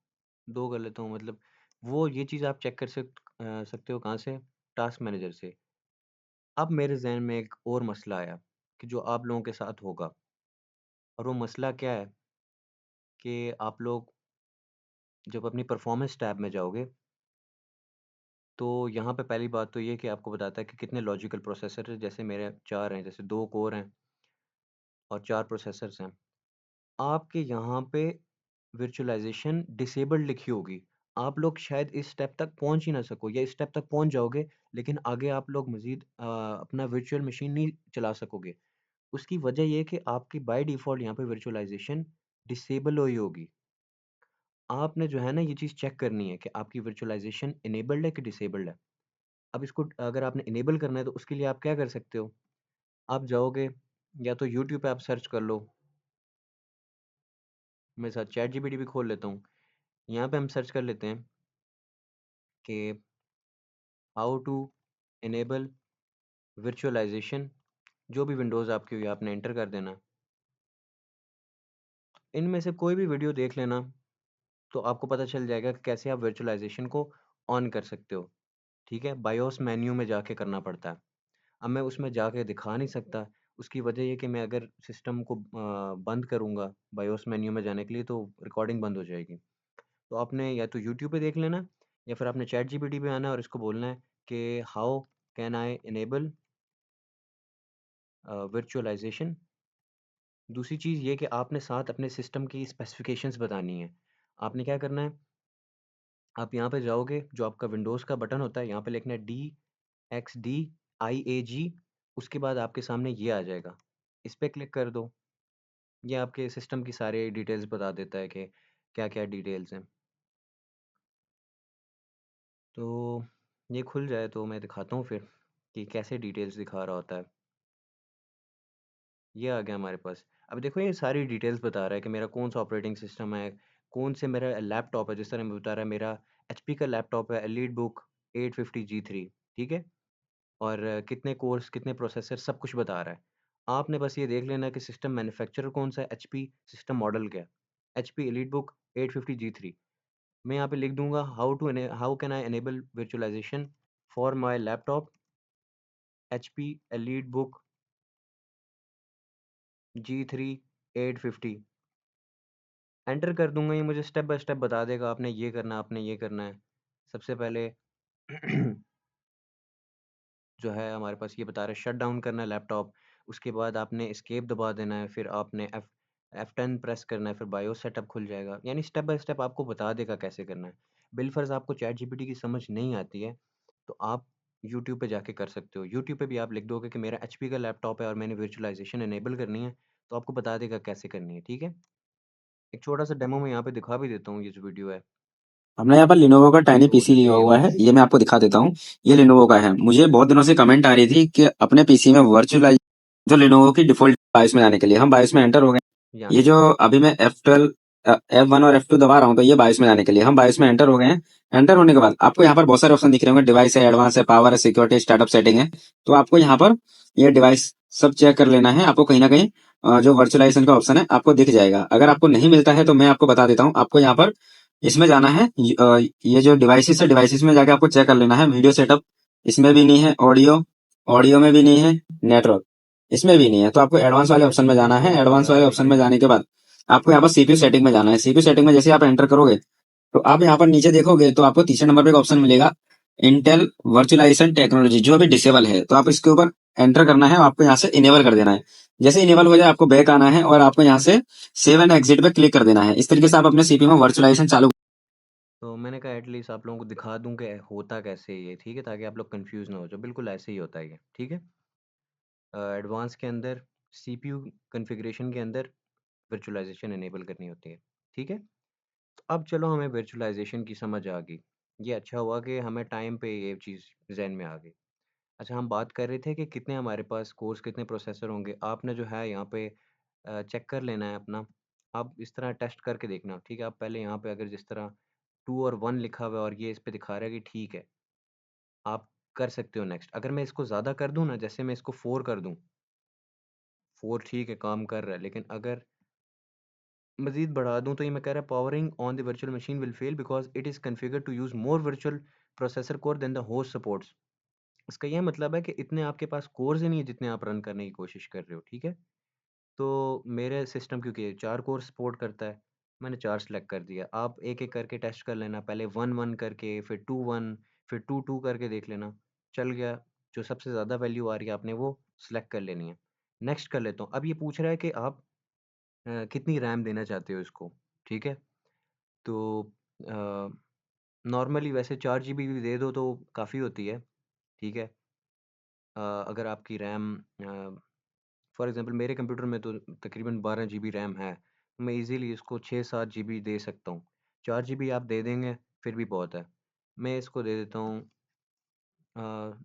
2 कर लेता हूँ। मतलब वो ये चीज़ आप चेक कर सकते हो कहाँ से? टास्क मैनेजर से। अब मेरे ज़हन में एक और मसला आया कि जो आप लोगों के साथ होगा, और वो मसला क्या है कि आप लोग जब अपनी परफ़ॉर्मेंस टैब में जाओगे, तो यहाँ पे पहली बात तो ये कि आपको बताता है कि कितने लॉजिकल प्रोसेसर हैं। जैसे मेरे 4 हैं, जैसे 2 कोर हैं और 4 प्रोसेसर्स हैं। आपके यहाँ पे वर्चुअलाइज़ेशन डिसेबल्ड लिखी होगी। आप लोग शायद इस स्टेप तक पहुँच ही ना सको, या इस स्टेप तक पहुँच जाओगे, लेकिन आगे आप लोग मज़ीद अपना वर्चुअल मशीन नहीं चला सकोगे। उसकी वजह ये है कि आपकी बाय डिफ़ॉल्ट यहाँ पे वर्चुअलाइज़ेशन डिसेबल हुई होगी। आपने जो है ना ये चीज़ चेक करनी है कि आपकी वर्चुअलाइज़ेशन इनेबल्ड है कि डिसेबल्ड है। अब इसको अगर आपने इनेबल करना है तो उसके लिए आप क्या कर सकते हो? आप जाओगे, या तो यूट्यूब पे आप सर्च कर लो। मेरे साथ चैट जीपीटी भी खोल लेता हूँ। यहाँ पे हम सर्च कर लेते हैं कि हाउ टू इनेबल वर्चुअलाइज़ेशन। जो भी विंडोज़ आपकी हुई आपने एंटर कर देना। इनमें से कोई भी वीडियो देख लेना, तो आपको पता चल जाएगा कि कैसे आप वर्चुअलाइज़ेशन को ऑन कर सकते हो। ठीक है? बायोस मेन्यू में जाके करना पड़ता है। अब मैं उसमें जाके दिखा नहीं सकता, उसकी वजह ये कि मैं अगर सिस्टम को बंद करूँगा बायोस मेन्यू में जाने के लिए, तो रिकॉर्डिंग बंद हो जाएगी। तो आपने या तो यूट्यूब पे देख लेना, या फिर आपने चैट जीपीटी पे आना है और इसको बोलना है कि how can I enable virtualisation. दूसरी चीज़ ये कि आपने साथ अपने सिस्टम की स्पेसिफ़िकेशंस बतानी है। आपने क्या करना है, आप यहाँ पे जाओगे, जो आपका विंडोज़ का बटन होता है, यहाँ पे लिखना है DXDIAG, उसके बाद आपके सामने ये आ जाएगा। इस पे क्लिक कर दो। ये आपके सिस्टम की सारी डिटेल्स बता देता है कि क्या-क्या डिटेल्स हैं। तो ये खुल जाए तो मैं दिखाता हूँ फिर कि कैसे डिटेल्स दिखा रहा होता है। ये आ गया हमारे पास। अब देखो ये सारी डिटेल्स बता रहा है कि मेरा कौन-सा ऑपरेटिंग सिस्टम है, कौन से मेरा लैपटॉप है। जिस तरह मैं बता रहा है, मेरा एचपी का लैपटॉप है एलीटबुक 850G3, ठीक है? और कितने कोर्स, कितने प्रोसेसर, सब कुछ बता रहा है। आपने बस ये देख लेना है कि सिस्टम मैन्युफैक्चरर कौन-सा है, एचपी, सिस्टम मॉडल क्या है। HP EliteBook 850G3। मैं यहाँ पे लिख दूँगा how can I enable virtualisation for my laptop HP EliteBook G3 850। Enter कर दूँगा, ये मुझे स्टेप बाय स्टेप बता देगा आपने ये करना है, आपने ये करना है। सबसे पहले जो है हमारे पास ये बता रहा है शट डाउन करना है लैपटॉप, उसके बाद आपने एस्केप दबा देना है, फिर आपने F10 प्रेस करना है, फिर बायोस सेटअप खुल जाएगा। यानी स्टेप बाय स्टेप आपको बता देगा कैसे करना है। बिलफ़र्ज़ आपको चैट जीपीटी की समझ नहीं आती है, तो आप यूट्यूब पे जाके कर सकते हो। यूट्यूब पे भी आप लिख दोगे कि मेरा एचपी का लैपटॉप है और मैंने वर्चुअलाइज़ेशन इनेबल करनी है, तो आपको बता देगा कैसे करनी है, ठीक है? एक छोटा-सा डेमो मैं यहाँ पे दिखा भी देता हूँ, ये जो वीडियो है। हमने यहाँ पर लिनोवो का टाइनी तो पीसी लिया ये हुआ है। ये मैं आपको दिखा देता हूँ। ये लिनोवो का है। मुझे बहुत दिनों से कमेंट आ रही थी कि अपने पीसी में वर्चुअलाइज जो लिनोवो की डिफॉल्ट बायोस में जाने के लिए हम बायोस में एंटर हो गए। यहाँ ये से। जो अभी मैं F12 F1 और F2 दबा रहा हूँ, तो ये बायोस में जाने के लिए हम बायोस में एंटर हो गए हैं। एंटर होने के बाद आपको यहाँ पर बहुत सारे ऑप्शन दिख रहे होंगे। डिवाइस है, एडवांस है, पावर है, सिक्योरिटी, स्टार्टअप सेटिंग है। तो आपको यहाँ पर ये डिवाइस सब चेक कर लेना है। आपको कहीं ना कहीं जो वर्चुअलाइजेशन का ऑप्शन है आपको दिख जाएगा। अगर आपको नहीं मिलता है तो मैं आपको बता देता हूँ। आपको यहाँ पर इसमें जाना है। ये जो डिवाइसेस है, डिवाइसेस में जाके आपको चेक कर लेना है। वीडियो सेटअप इसमें भी नहीं है, ऑडियो ऑडियो में भी नहीं है, नेटवर्क इसमें भी नहीं है। तो आपको एडवांस वाले ऑप्शन में जाना है। एडवांस वाले ऑप्शन में जाने के बाद आपको यहाँ पर सीपीयू सेटिंग में जाना है। सीपीयू सेटिंग में जैसे आप एंटर करोगे, तो आप यहाँ पर नीचे देखोगे तो आपको तीसरे नंबर पे एक ऑप्शन मिलेगा, इंटेल वर्चुअलाइजेशन टेक्नोलॉजी, जो अभी डिसेबल है। तो आप इसके ऊपर एंटर करना है और आपको यहाँ से इनेबल कर देना है। जैसे इनेबल हो जाए आपको बैक आना है और आपको यहाँ से सेव एंड एग्जिट पे क्लिक कर देना है। इस तरीके से आप अपने सीपीयू में वर्चुअलाइजेशन चालू तो मैंने कहा एटलीस्ट आप लोगों को दिखा दूँ कि होता कैसे है ये, ठीक है? ताकि आप लोग कन्फ्यूज़ ना हो जाओ, बिल्कुल ऐसे ही होता है ये, ठीक है? एडवांस के अंदर सीपीयू कॉन्फ़िगरेशन के अंदर वर्चुअलाइज़ेशन इनेबल करनी होती है, ठीक है? तो अब चलो हमें वर्चुअलाइज़ेशन की समझ आ गई। ये अच्छा हुआ कि हमें टाइम पे ये चीज़ ज़हन में आ गई। अच्छा हम बात कर रहे थे कि कितने हमारे पास कोर्स कितने प्रोसेसर होंगे। आपने जो है यहाँ पे चेक कर लेना है अपना। आप इस तरह टेस्ट करके देखना, ठीक है? आप पहले यहाँ पे अगर जिस तरह 2 और 1 लिखा हुआ है और ये इस पे दिखा रहा है कि ठीक है, आप कर सकते हो नेक्स्ट। अगर मैं इसको ज़्यादा कर दूँ ना, जैसे मैं इसको 4 कर दूँ, 4 ठीक है काम कर रहा है, लेकिन अगर मज़ीद बढ़ा दूँ तो ये मैं कह रहा है powering on the virtual machine will fail because it is configured to use more virtual processor core than the host supports. इसका ये मतलब है कि इतने आपके पास कोर्स ही नहीं है जितने आप रन करने की कोशिश कर रहे हो, ठीक है? तो मेरे सिस्टम क्योंकि 4 कोर सपोर्ट करता है, मैंने 4 सेलेक्ट कर दिया। आप एक-एक करके टेस्ट कर लेना, पहले 1-1 करके, फिर 2-1, फिर 2-2 करके देख लेना। चल गया, जो सबसे ज़्यादा वैल्यू आ रही है आपने वो सेलेक्ट कर लेनी है। नेक्स्ट कर लेता हूँ। अब ये पूछ रहा है कि आप कितनी रैम देना चाहते हो इसको, ठीक है? तो अ, नॉर्मली वैसे 4 जीबी भी दे दो तो काफ़ी होती है, ठीक है? अगर आपकी रैम फॉर एग्ज़ाम्पल मेरे कंप्यूटर में तो तकरीबन 12 जीबी रैम है। मैं ईज़िली इसको 6-7 जीबी दे सकता हूँ। 4 जीबी आप दे देंगे, फिर भी बहुत है। मैं इसको दे देता हूँ अ,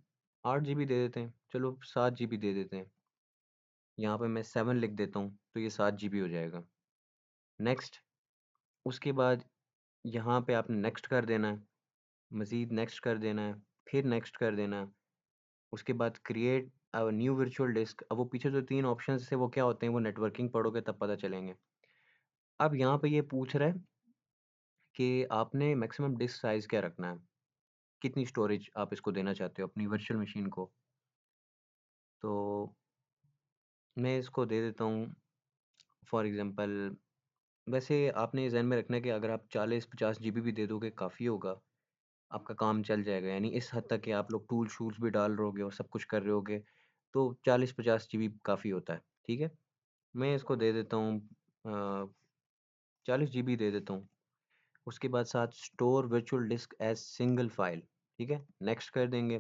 8 जीबी दे देते हैं, चलो 7 जीबी दे देते हैं। यहाँ पे मैं 7 लिख देता हूँ, तो ये 7 जीबी हो जाएगा। नेक्स्ट, उसके बाद यहाँ पे आपने नेक्स्ट कर देना है, मज़ीद नेक्स्ट कर देना है, फिर नेक्स्ट कर देना है। उसके बाद क्रिएट न्यू वर्चुअल डिस्क। अब वो पीछे जो 3 ऑप्शंस थे वो क्या होते हैं, वो नेटवर्किंग पढ़ोगे तब पता चलेंगे। अब यहाँ पे ये पूछ रहा है कि आपने मैक्सिमम डिस्क साइज़ क्या रखना है? कितनी स्टोरेज आप इसको देना चाहते हो अपनी वर्चुअल मशीन को? तो मैं इसको दे देता हूँ फॉर एग्ज़ाम्पल वैसे आपने ज़हन में रखना है कि अगर आप 40-50 जीबी भी दे दोगे काफ़ी होगा, आपका काम चल जाएगा। यानी इस हद तक कि आप लोग टूल्स-शूल्स भी डाल रहे होगे और सब कुछ कर रहे होगे, तो 40-50 जीबी काफ़ी होता है, ठीक है? मैं इसको दे देता हूँ 40 जीबी दे देता हूँ। उसके बाद साथ store virtual disc as single file, ठीक है? नेक्स्ट कर देंगे,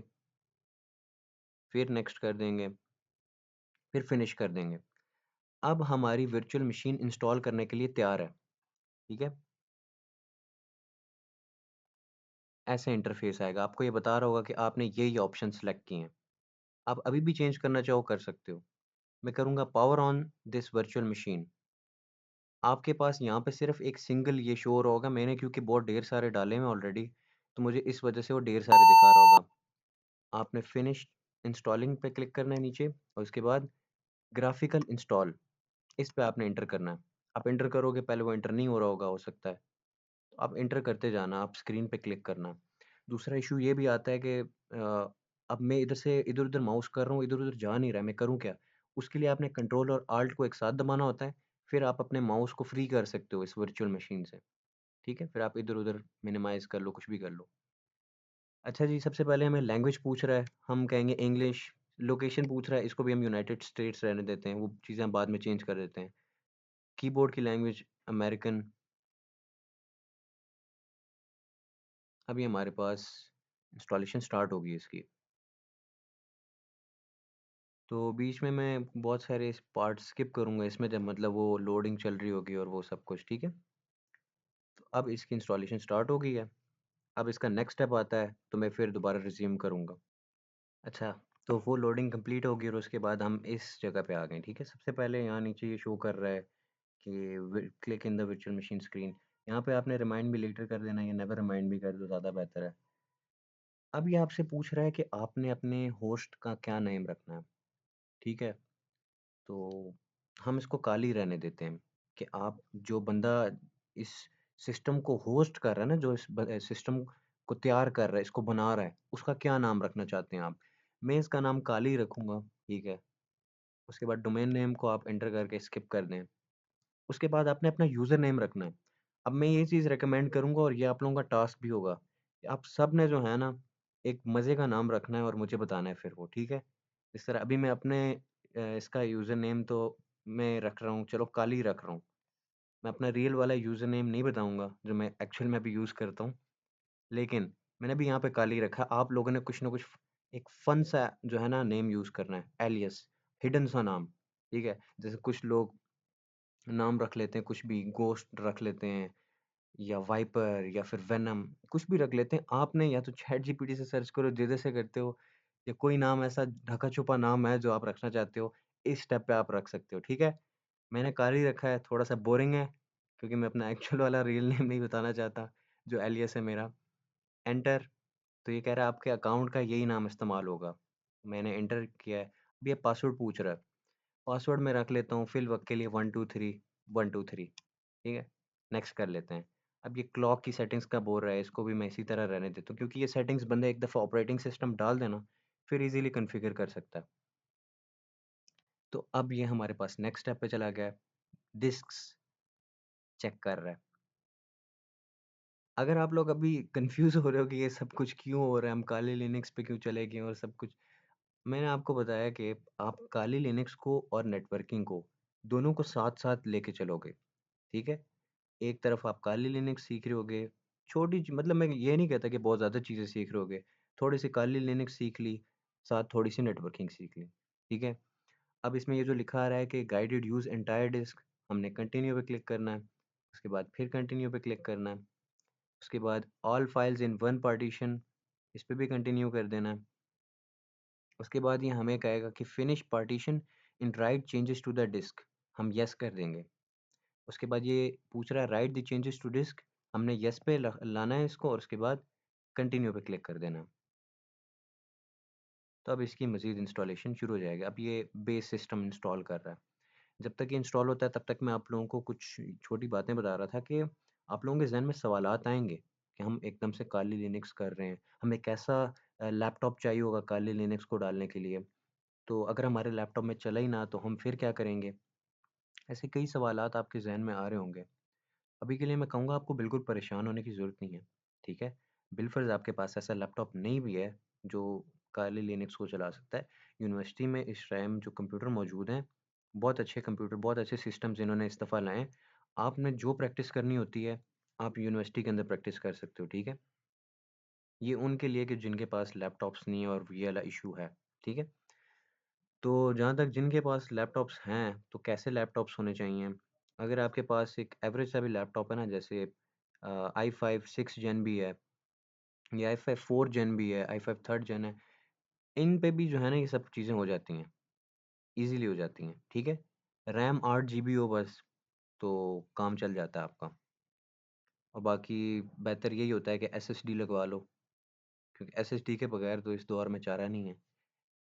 फिर नेक्स्ट कर देंगे, फिर फिनिश कर देंगे। अब हमारी वर्चुअल मशीन इंस्टॉल करने के लिए तैयार है, ठीक है? ऐसे इंटरफ़ेस आएगा, आपको ये बता रहा होगा कि आपने ये ऑप्शन सेलेक्ट किए हैं। आप अभी भी चेंज करना चाहो कर सकते हो। मैं करूँगा power on this virtual machine. आपके पास यहाँ पे सिर्फ़ एक सिंगल ये शो हो रहा होगा, मैंने क्योंकि बहुत ढेर सारे डाले हैं ऑलरेडी, तो मुझे इस वजह से वो ढेर सारे दिखा रहा होगा। आपने फिनिश इंस्टॉलिंग पे क्लिक करना है नीचे और उसके बाद ग्राफ़िकल इंस्टॉल, इस पे आपने एंटर करना है। आप एंटर करोगे, पहले वो एंटर नहीं हो रहा होगा हो सकता है। तो आप एंटर करते जाना, आप स्क्रीन पे क्लिक करना। दूसरा इश्यू ये भी आता है कि अब मैं इधर से इधर-उधर माउस कर रहा हूँ, इधर-उधर जा नहीं रहा है, मैं करूँ क्या? उसके लिए आपने कंट्रोल और आल्ट को एक साथ दबाना होता है, फिर आप अपने माउस को फ्री कर सकते हो इस वर्चुअल मशीन से, ठीक है? फिर आप इधर-उधर मिनिमाइज़ कर लो, कुछ भी कर लो। अच्छा जी, सबसे पहले हमें लैंग्वेज पूछ रहा है, हम कहेंगे इंग्लिश, लोकेशन पूछ रहा है, इसको भी हम यूनाइटेड स्टेट्स रहने देते हैं, वो चीज़ें हम बाद में चेंज कर देते हैं। कीबोर्ड की लैंग्वेज अमेरिकन, अभी हमारे पास इंस्टॉलेशन स्टार्ट होगी इसकी। तो बीच में मैं बहुत सारे इस पार्ट स्किप करूँगा इसमें जब मतलब वो लोडिंग चल रही होगी और वो सब कुछ, ठीक है? तो अब इसकी इंस्टॉलेशन स्टार्ट हो गई है। अब इसका नेक्स्ट स्टेप आता है, तो मैं फिर दोबारा रिज़्यूम करूँगा। अच्छा, तो वो लोडिंग कंप्लीट होगी और उसके बाद हम इस जगह पे आ गए, ठीक है? सबसे पहले यहाँ नीचे ये शो कर रहा है कि click in the virtual machine screen. यहाँ पे आपने रिमाइंड मी लेटर कर देना या नेवर रिमाइंड मी कर दो, ज़्यादा बेहतर है। अब ये आपसे पूछ रहा है कि आपने अपने होस्ट का क्या नेम रखना है, ठीक है? तो हम इसको काली रहने देते हैं कि आप जो बंदा इस सिस्टम को होस्ट कर रहा है ना, जो इस सिस्टम को तैयार कर रहा है, इसको बना रहा है, उसका क्या नाम रखना चाहते हैं आप? मैं इसका नाम काली रखूँगा, ठीक है? उसके बाद डोमेन नेम को आप एंटर करके स्किप कर दें। उसके बाद आपने अपना यूज़र नेम रखना है। अब मैं ये चीज़ रिकमेंड करूँगा और ये आप लोगों का टास्क भी होगा, कि आप सब ने जो है ना, एक मज़े का नाम रखना है और मुझे बताना है फिर वो, ठीक है? इस तरह अभी मैं अपने इसका यूज़र नेम तो मैं रख रहा हूँ, चलो काली रख रहा हूँ। मैं अपना रियल वाला यूज़र नेम नहीं बताऊँगा जो मैं एक्चुअल में अभी यूज़ करता हूँ, लेकिन मैंने अभी यहाँ पे काली रखा है। आप लोगों ने कुछ ना कुछ एक फ़न सा जो है ना नेम यूज़ करना है, एलियास, हिडन सा नाम, ठीक है? जैसे कुछ लोग नाम रख लेते हैं, कुछ भी घोस्ट रख लेते हैं या वाइपर या फिर वेनम, कुछ भी रख लेते हैं। आपने या तो चैट जीपीटी से सर्च करो, जिधर से करते हो, या कोई नाम ऐसा ढका-छुपा नाम है जो आप रखना चाहते हो, इस स्टेप पे आप रख सकते हो, ठीक है? मैंने काली रखा है, थोड़ा-सा बोरिंग है, क्योंकि मैं अपना एक्चुअल वाला रियल नेम नहीं बताना चाहता, जो एलियास है मेरा। एंटर, तो ये कह रहा है आपके अकाउंट का यही नाम इस्तेमाल होगा। मैंने एंटर किया है, अब ये पासवर्ड पूछ रहा है। पासवर्ड मैं रख लेता हूँ फिल वक्त के लिए 123 123, ठीक है? नेक्स्ट कर लेते हैं। अब ये क्लॉक की सेटिंग्स का बोल रहा है, इसको भी मैं इसी तरह रहने देता हूँ, क्योंकि ये सेटिंग्स बंदा एक दफ़ा ऑपरेटिंग सिस्टम डाल दे ना, फिर ईज़िली कॉन्फ़िगर कर सकता है। तो अब ये हमारे पास नेक्स्ट स्टेप पे चला गया है, डिस्क्स चेक कर रहा है। अगर आप लोग अभी कन्फ्यूज़ हो रहे हो कि ये सब कुछ क्यों हो रहा है, हम काले लिनक्स पे क्यों चले गए और सब कुछ, मैंने आपको बताया कि आप काली लिनक्स को और नेटवर्किंग को, दोनों को साथ-साथ लेके चलोगे, ठीक है? एक तरफ आप काली लिनक्स सीख रहे होगे, छोटी च मतलब मैं ये नहीं कहता कि बहुत ज़्यादा चीज़ें सीख रहे होगे, थोड़ी-सी काली लिनक्स सीख ली, साथ थोड़ी-सी नेटवर्किंग सीख ली, ठीक है? अब इसमें ये जो लिखा आ रहा है कि गाइडेड यूज़ एंटायर डिस्क, हमने कंटिन्यू पे क्लिक करना है, उसके बाद फिर कंटिन्यू पे क्लिक करना है, उसके बाद all files in one partition, इस पे भी कंटिन्यू कर देना है। उसके बाद ये हमें कहेगा कि finish partition in write changes to the disk, हम येस कर देंगे। उसके बाद ये पूछ रहा है write the changes to disk, हमने येस पे लाना है इसको और उसके बाद कंटिन्यू पे क्लिक कर देना है। तो अब इसकी मज़ीद इंस्टॉलेशन शुरू हो जाएगी। अब ये बेस सिस्टम इंस्टॉल कर रहा है। जब तक ये इंस्टॉल होता है तब तक मैं आप लोगों को कुछ छोटी बातें बता रहा था कि आप लोगों के ज़हन में सवालात आएँगे कि हम एकदम से काली लिनक्स कर रहे हैं। हमें कैसा लैपटॉप चाहिए होगा काली लिनक्स को डालने के लिए? तो अगर हमारे लैपटॉप में चला ही ना तो हम फिर क्या करेंगे? ऐसे कई सवालात आपके ज़हन में आ रहे होंगे। अभी के लिए मैं कहूँगा आपको बिल्कुल परेशान होने की ज़रूरत नहीं है, ठीक है? बिलफ़र्ज़ आपके पास ऐसा लैपटॉप नहीं भी है जो काली लिनक्स को चला सकता है। यूनिवर्सिटी में इस टाइम जो कंप्यूटर मौजूद हैं, बहुत अच्छे कंप्यूटर, बहुत अच्छे सिस्टम्स इन्होंने इस दफ़ा लाए हैं। आपने जो प्रैक्टिस करनी होती है, आप यूनिवर्सिटी के अंदर प्रैक्टिस कर सकते हो, ठीक है? ये उनके लिए कि जिनके पास लैपटॉप्स नहीं है और ये वाला इश्यू है, ठीक है? तो जहाँ तक जिनके पास लैपटॉप्स हैं, तो कैसे लैपटॉप्स होने चाहिए? अगर आपके पास एक एवरेज सा भी लैपटॉप है ना, जैसे i5 6 जेन भी है या i5 4 जेन भी है, i5 3rd जेन है, इन पे भी जो है ना ये सब चीज़ें हो जाती हैं, ईज़िली हो जाती हैं, ठीक है? रैम 8 जीबी हो बस, तो काम चल जाता है आपका। और बाकी बेहतर यही होता है कि एसएसडी लगवा लो, क्योंकि एसएसडी के बगैर तो इस दौर में चारा नहीं है,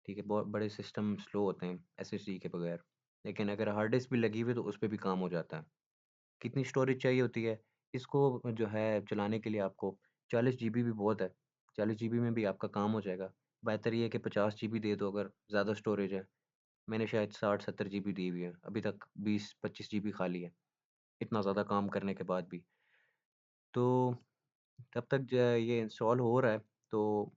ठीक है? बहुत बड़े सिस्टम स्लो होते हैं एसएसडी के बगैर, लेकिन अगर हार्ड डिस्क भी लगी हुई है तो उस पे भी काम हो जाता है। कितनी स्टोरेज चाहिए होती है? इसको जो है चलाने के लिए आपको 40 जीबी भी बहुत है। 40 जीबी में भी आपका काम हो जाएगा। बेहतर ये है कि 50 जीबी दे दो अगर ज़्यादा स्टोरेज है। मैंने शायद 60-70 जीबी दी हुई है। अभी तक 20-25 जीबी खाली है, इतना ज़्यादा काम करने के बाद भी। तो तब तक ये इंस्टॉल हो रहा है, तो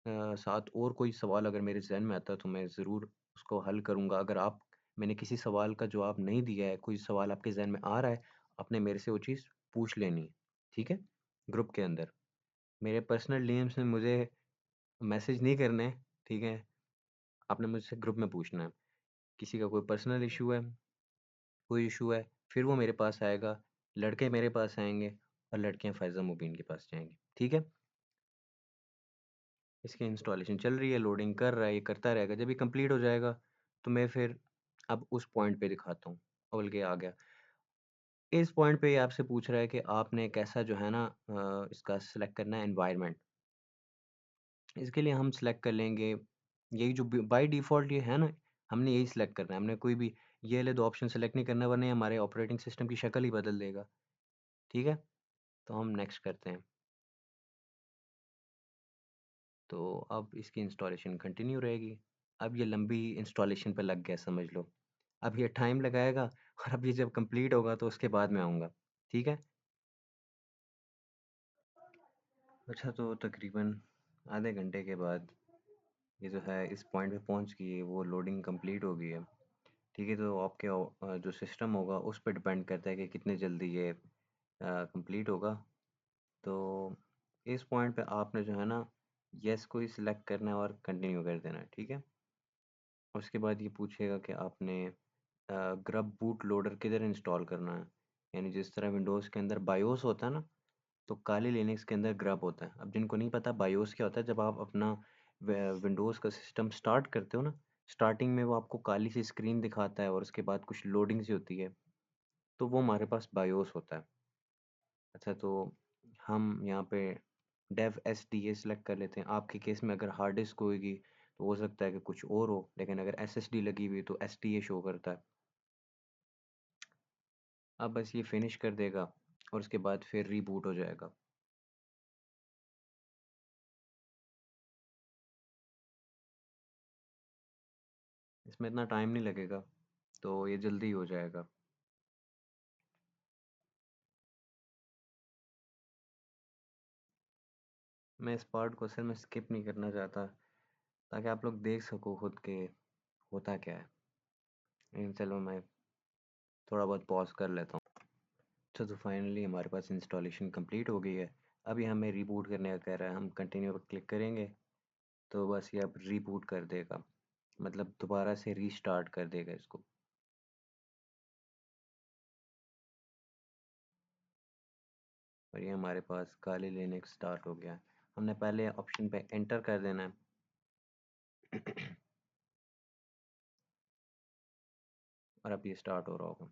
साथ और कोई सवाल अगर मेरे ज़हन में आता है तो मैं ज़रूर उसको हल करूँगा। अगर आप मैंने किसी सवाल का जवाब नहीं दिया है, कोई सवाल आपके ज़हन में आ रहा है, आपने मेरे से वो चीज़ पूछ लेनी है, ठीक है? ग्रुप के अंदर। मेरे पर्सनल डीएम्स में मुझे मैसेज नहीं करने, ठीक है? आपने मुझसे ग्रुप में पूछना है। किसी का कोई पर्सनल इश्यू है, कोई इश्यू है, फिर वो मेरे पास आएगा, लड़के मेरे पास आएँगे और लड़कियाँ फ़ाइज़ा मुबीन के पास जाएँगी, ठीक है? इसकी इंस्टॉलेशन चल रही है, लोडिंग कर रहा है, ये करता रहेगा। जब ये कंप्लीट हो जाएगा, तो मैं फिर अब उस पॉइंट पे दिखाता हूँ। बल्कि आ गया। इस पॉइंट पे ये आपसे पूछ रहा है कि आपने कैसा जो है ना इसका सिलेक्ट करना है एनवायरनमेंट। इसके लिए हम सिलेक्ट कर लेंगे, यही जो बाय डिफ़ॉल्ट ये है ना, हमने यही सिलेक्ट करना है। हमने कोई भी ये वाले 2 ऑप्शन सिलेक्ट नहीं करना, वरना ये हमारे ऑपरेटिंग सिस्टम की शक्ल ही बदल देगा। ठीक है? तो हम नेक्स्ट करते हैं। तो अब इसकी इंस्टॉलेशन कंटिन्यू रहेगी। अब ये लंबी इंस्टॉलेशन पे लग गया समझ लो। अब ये टाइम लगाएगा और अब ये जब कंप्लीट होगा तो उसके बाद मैं आऊँगा। ठीक है? अच्छा, तो तकरीबन आधे घंटे के बाद ये जो है इस पॉइंट पे पहुँच गई है, वो लोडिंग कंप्लीट हो गई है। ठीक है, तो आपके जो सिस्टम होगा उस पे डिपेंड करता है कि कितने जल्दी ये कंप्लीट होगा। तो इस पॉइंट पे आपने जो है ना येस को ही सिलेक्ट करना है और कंटिन्यू कर देना है, ठीक है। उसके बाद ये पूछेगा कि आपने ग्रब बूट लोडर किधर इंस्टॉल करना है, यानी जिस तरह विंडोज़ के अंदर बायोस होता है ना, तो काली लिनक्स के अंदर ग्रब होता है। अब जिनको नहीं पता बायोस क्या होता है, जब आप अपना विंडोज़ का सिस्टम स्टार्ट करते हो ना, स्टार्टिंग में वो आपको काली सी स्क्रीन दिखाता है और उसके बाद कुछ लोडिंग सी होती है, तो वो हमारे पास बायोस होता है। अच्छा, तो हम यहाँ पे dev S D A select कर लेते हैं। आपके केस में अगर हार्ड डिस्क होगी तो हो सकता है कि कुछ और हो, लेकिन अगर एस एस डी लगी हुई तो एस डी ए शो करता है। अब बस ये फिनिश कर देगा और उसके बाद फिर रीबूट हो जाएगा। इसमें इतना टाइम नहीं लगेगा, तो ये जल्दी हो जाएगा। मैं इस पार्ट को असल में स्किप नहीं करना चाहता, ताकि आप लोग देख सको खुद के होता क्या है। लेकिन चलो मैं थोड़ा बहुत पॉज कर लेता हूँ। अच्छा, तो फाइनली हमारे पास इंस्टॉलेशन कंप्लीट हो गई है। अभी हमें रीबूट करने का कह रहा है, हम कंटिन्यू पर क्लिक करेंगे तो बस ये अब रीबूट कर देगा, मतलब दोबारा से रीस्टार्ट कर देगा इसको। और ये हमारे पास काली लिनक्स स्टार्ट हो गया है। हमने पहले ऑप्शन पे एंटर कर देना है। और अब ये स्टार्ट हो रहा होगा।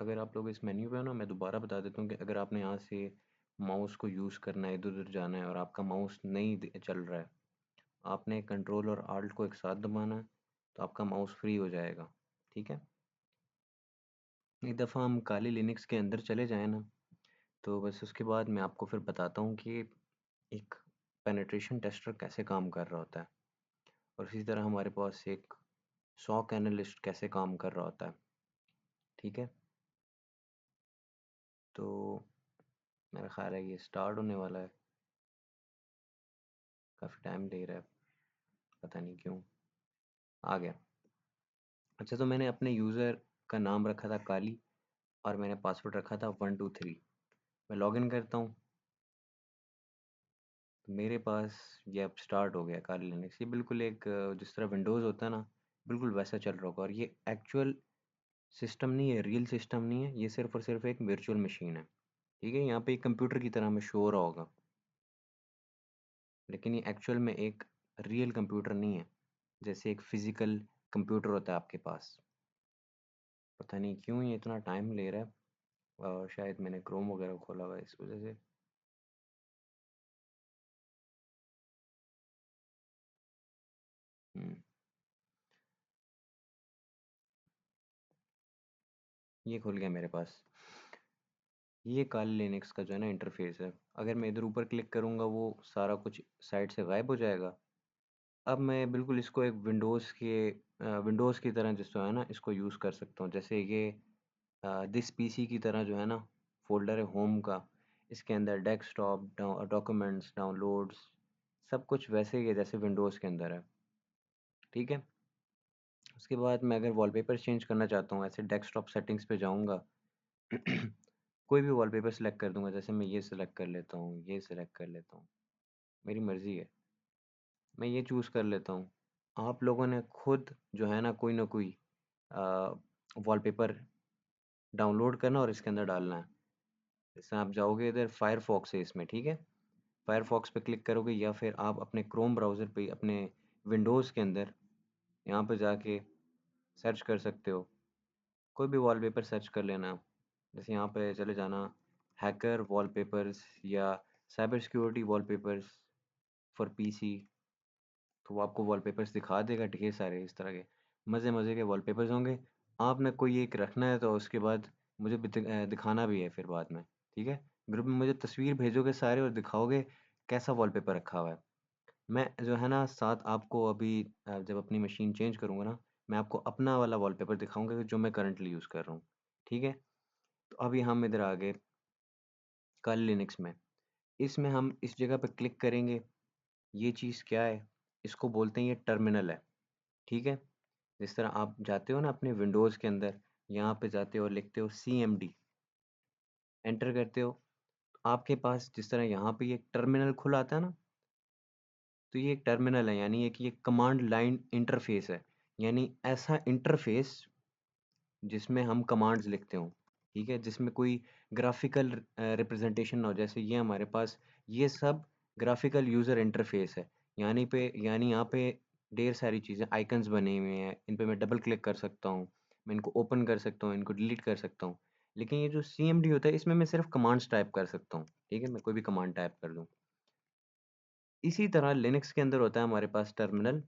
अगर आप लोग इस मेन्यू पे हो ना, मैं दोबारा बता देता हूँ कि अगर आपने यहाँ से माउस को यूज़ करना है, इधर उधर जाना है और आपका माउस नहीं चल रहा है, आपने कंट्रोल और आल्ट को एक साथ दबाना है, तो आपका माउस फ्री हो जाएगा। ठीक है। एक दफ़ा हम काली लिनक्स के अंदर चले जाएँ ना, तो बस उसके बाद मैं आपको फिर बताता हूँ कि एक पेनिट्रेशन टेस्टर कैसे काम कर रहा होता है, और इसी तरह हमारे पास एक सॉक एनालिस्ट कैसे काम कर रहा होता है। ठीक है। तो मेरा ख्याल है ये स्टार्ट होने वाला है। काफ़ी टाइम ले रहा है, पता नहीं क्यों। आ गया। अच्छा, तो मैंने अपने यूज़र का नाम रखा था काली, और मैंने पासवर्ड रखा था 123। मैं लॉगिन करता हूँ, तो मेरे पास ये अब स्टार्ट हो गया काली लिनक्स। ये बिल्कुल एक जिस तरह विंडोज़ होता है ना, बिल्कुल वैसा चल रहा होगा। और ये एक्चुअल सिस्टम नहीं है, रियल सिस्टम नहीं है, ये सिर्फ़ और सिर्फ़ एक वर्चुअल मशीन है। ठीक है, यहाँ पे एक कंप्यूटर की तरह हमें शो हो रहा होगा, लेकिन ये एक्चुअल में एक रियल कंप्यूटर नहीं है, जैसे एक फ़िज़िकल कंप्यूटर होता है आपके पास। पता नहीं क्यों ये इतना टाइम ले रहा है, और शायद मैंने क्रोम वगैरह खोला हुआ है इस वज़ह से। हुँ, ये खुल गया मेरे पास। ये काली लिनक्स का जो है ना इंटरफ़ेस है। अगर मैं इधर ऊपर क्लिक करूँगा वो सारा कुछ साइड से गायब हो जाएगा। अब मैं बिल्कुल इसको एक विंडोज़ की तरह जिस जो है ना इसको यूज़ कर सकता हूँ। जैसे ये दिस पीसी की तरह जो है ना फ़ोल्डर है होम का, इसके अंदर डेस्कटॉप, डॉक्यूमेंट्स, डाउनलोड्स, सब कुछ वैसे ही है जैसे विंडोज़ के अंदर है। ठीक है? उसके बाद मैं अगर वॉलपेपर चेंज करना चाहता हूँ, ऐसे डेस्कटॉप सेटिंग्स पे जाऊँगा, कोई भी वॉलपेपर सेलेक्ट कर दूँगा। जैसे मैं ये सेलेक्ट कर लेता हूँ, ये सेलेक्ट कर लेता हूँ, मेरी मर्ज़ी है। मैं ये चूज़ कर लेता हूँ। आप लोगों ने खुद जो है ना कोई ना कोई अ, वॉलपेपर डाउनलोड करना और इसके अंदर डालना है। जैसे आप जाओगे, इधर फायरफॉक्स है इसमें, ठीक है? फायरफॉक्स पे क्लिक करोगे, या फिर आप अपने क्रोम ब्राउज़र पे अपने विंडोज़ के अंदर यहाँ पे जाके सर्च कर सकते हो। कोई भी वॉलपेपर सर्च कर लेना। जैसे यहाँ पे चले जाना, हैकर वॉलपेपर्स या cyber security wallpapers for PC, तो वो आपको वॉलपेपर्स दिखा देगा ढेर सारे इस तरह के। मज़े-मज़े के वॉलपेपर्स होंगे। आपने कोई एक रखना है, तो उसके बाद मुझे भी दिखाना भी है फिर बाद में, ठीक है? ग्रुप में मुझे तस्वीर भेजोगे सारे और दिखाओगे कैसा वॉलपेपर रखा हुआ है। मैं जो है ना साथ आपको अभी जब अपनी मशीन चेंज करूँगा ना, मैं आपको अपना वाला वॉलपेपर दिखाऊंगा जो मैं करंटली यूज़ कर रहा हूँ। ठीक है, तो अभी हम इधर आ गए काली लिनक्स में। इसमें हम इस जगह पे क्लिक करेंगे। ये चीज़ क्या है, इसको बोलते हैं, ये टर्मिनल है। ठीक है, जिस तरह आप जाते हो ना अपने विंडोज़ के अंदर, यहाँ पे जाते हो और लिखते हो CMD, एंटर करते हो, आपके पास जिस तरह यहाँ पे ये टर्मिनल खुला आता है ना, तो ये एक टर्मिनल है, यानी एक ये कमांड लाइन इंटरफेस है। यानी ऐसा इंटरफेस जिसमें हम कमांड्स लिखते हो। ठीक है, जिसमें कोई ग्राफिकल रिप्रेजेंटेशन ना हो। जैसे ये हमारे पास ये सब ग्राफिकल यूज़र इंटरफेस है। यानी यहाँ पे ढेर सारी चीज़ें आइकन्स बने हुए हैं, इन पे मैं डबल क्लिक कर सकता हूँ, मैं इनको ओपन कर सकता हूँ, इनको डिलीट कर सकता हूँ। लेकिन ये जो CMD होता है, इसमें मैं सिर्फ कमांड्स टाइप कर सकता हूँ। ठीक है, मैं कोई भी कमांड टाइप कर दूँ। इसी तरह लिनक्स के अंदर होता है हमारे पास टर्मिनल।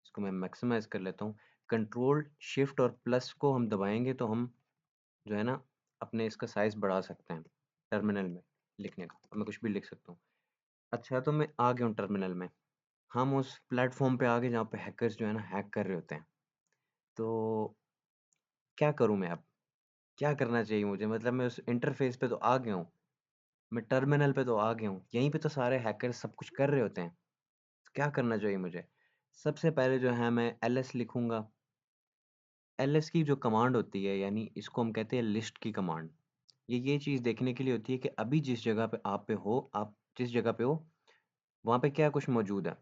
इसको मैं मैक्सिमाइज कर लेता हूँ। कंट्रोल शिफ्ट और प्लस को हम दबाएंगे तो हम जो है ना अपने इसका साइज बढ़ा सकते हैं टर्मिनल में लिखने का। अब मैं कुछ भी लिख सकता हूँ। अच्छा, तो मैं आ गया हूँ टर्मिनल में। हम उस प्लेटफॉर्म पे आ गए जहाँ पे हैकर्स जो है ना हैक कर रहे होते हैं। तो क्या करूँ मैं अब? क्या करना चाहिए मुझे? मतलब मैं उस इंटरफेस पे तो आ गया हूँ, मैं टर्मिनल पे तो आ गया हूँ, यहीं पे तो सारे हैकर्स सब कुछ कर रहे होते हैं। तो क्या करना चाहिए मुझे? सबसे पहले जो है मैं ls लिखूंगा। ls की जो कमांड होती है, यानी इसको हम कहते हैं लिस्ट की कमांड। ये चीज़ देखने के लिए होती है कि अभी जिस जगह पे आप जिस जगह पे हो वहाँ पे क्या कुछ मौजूद है।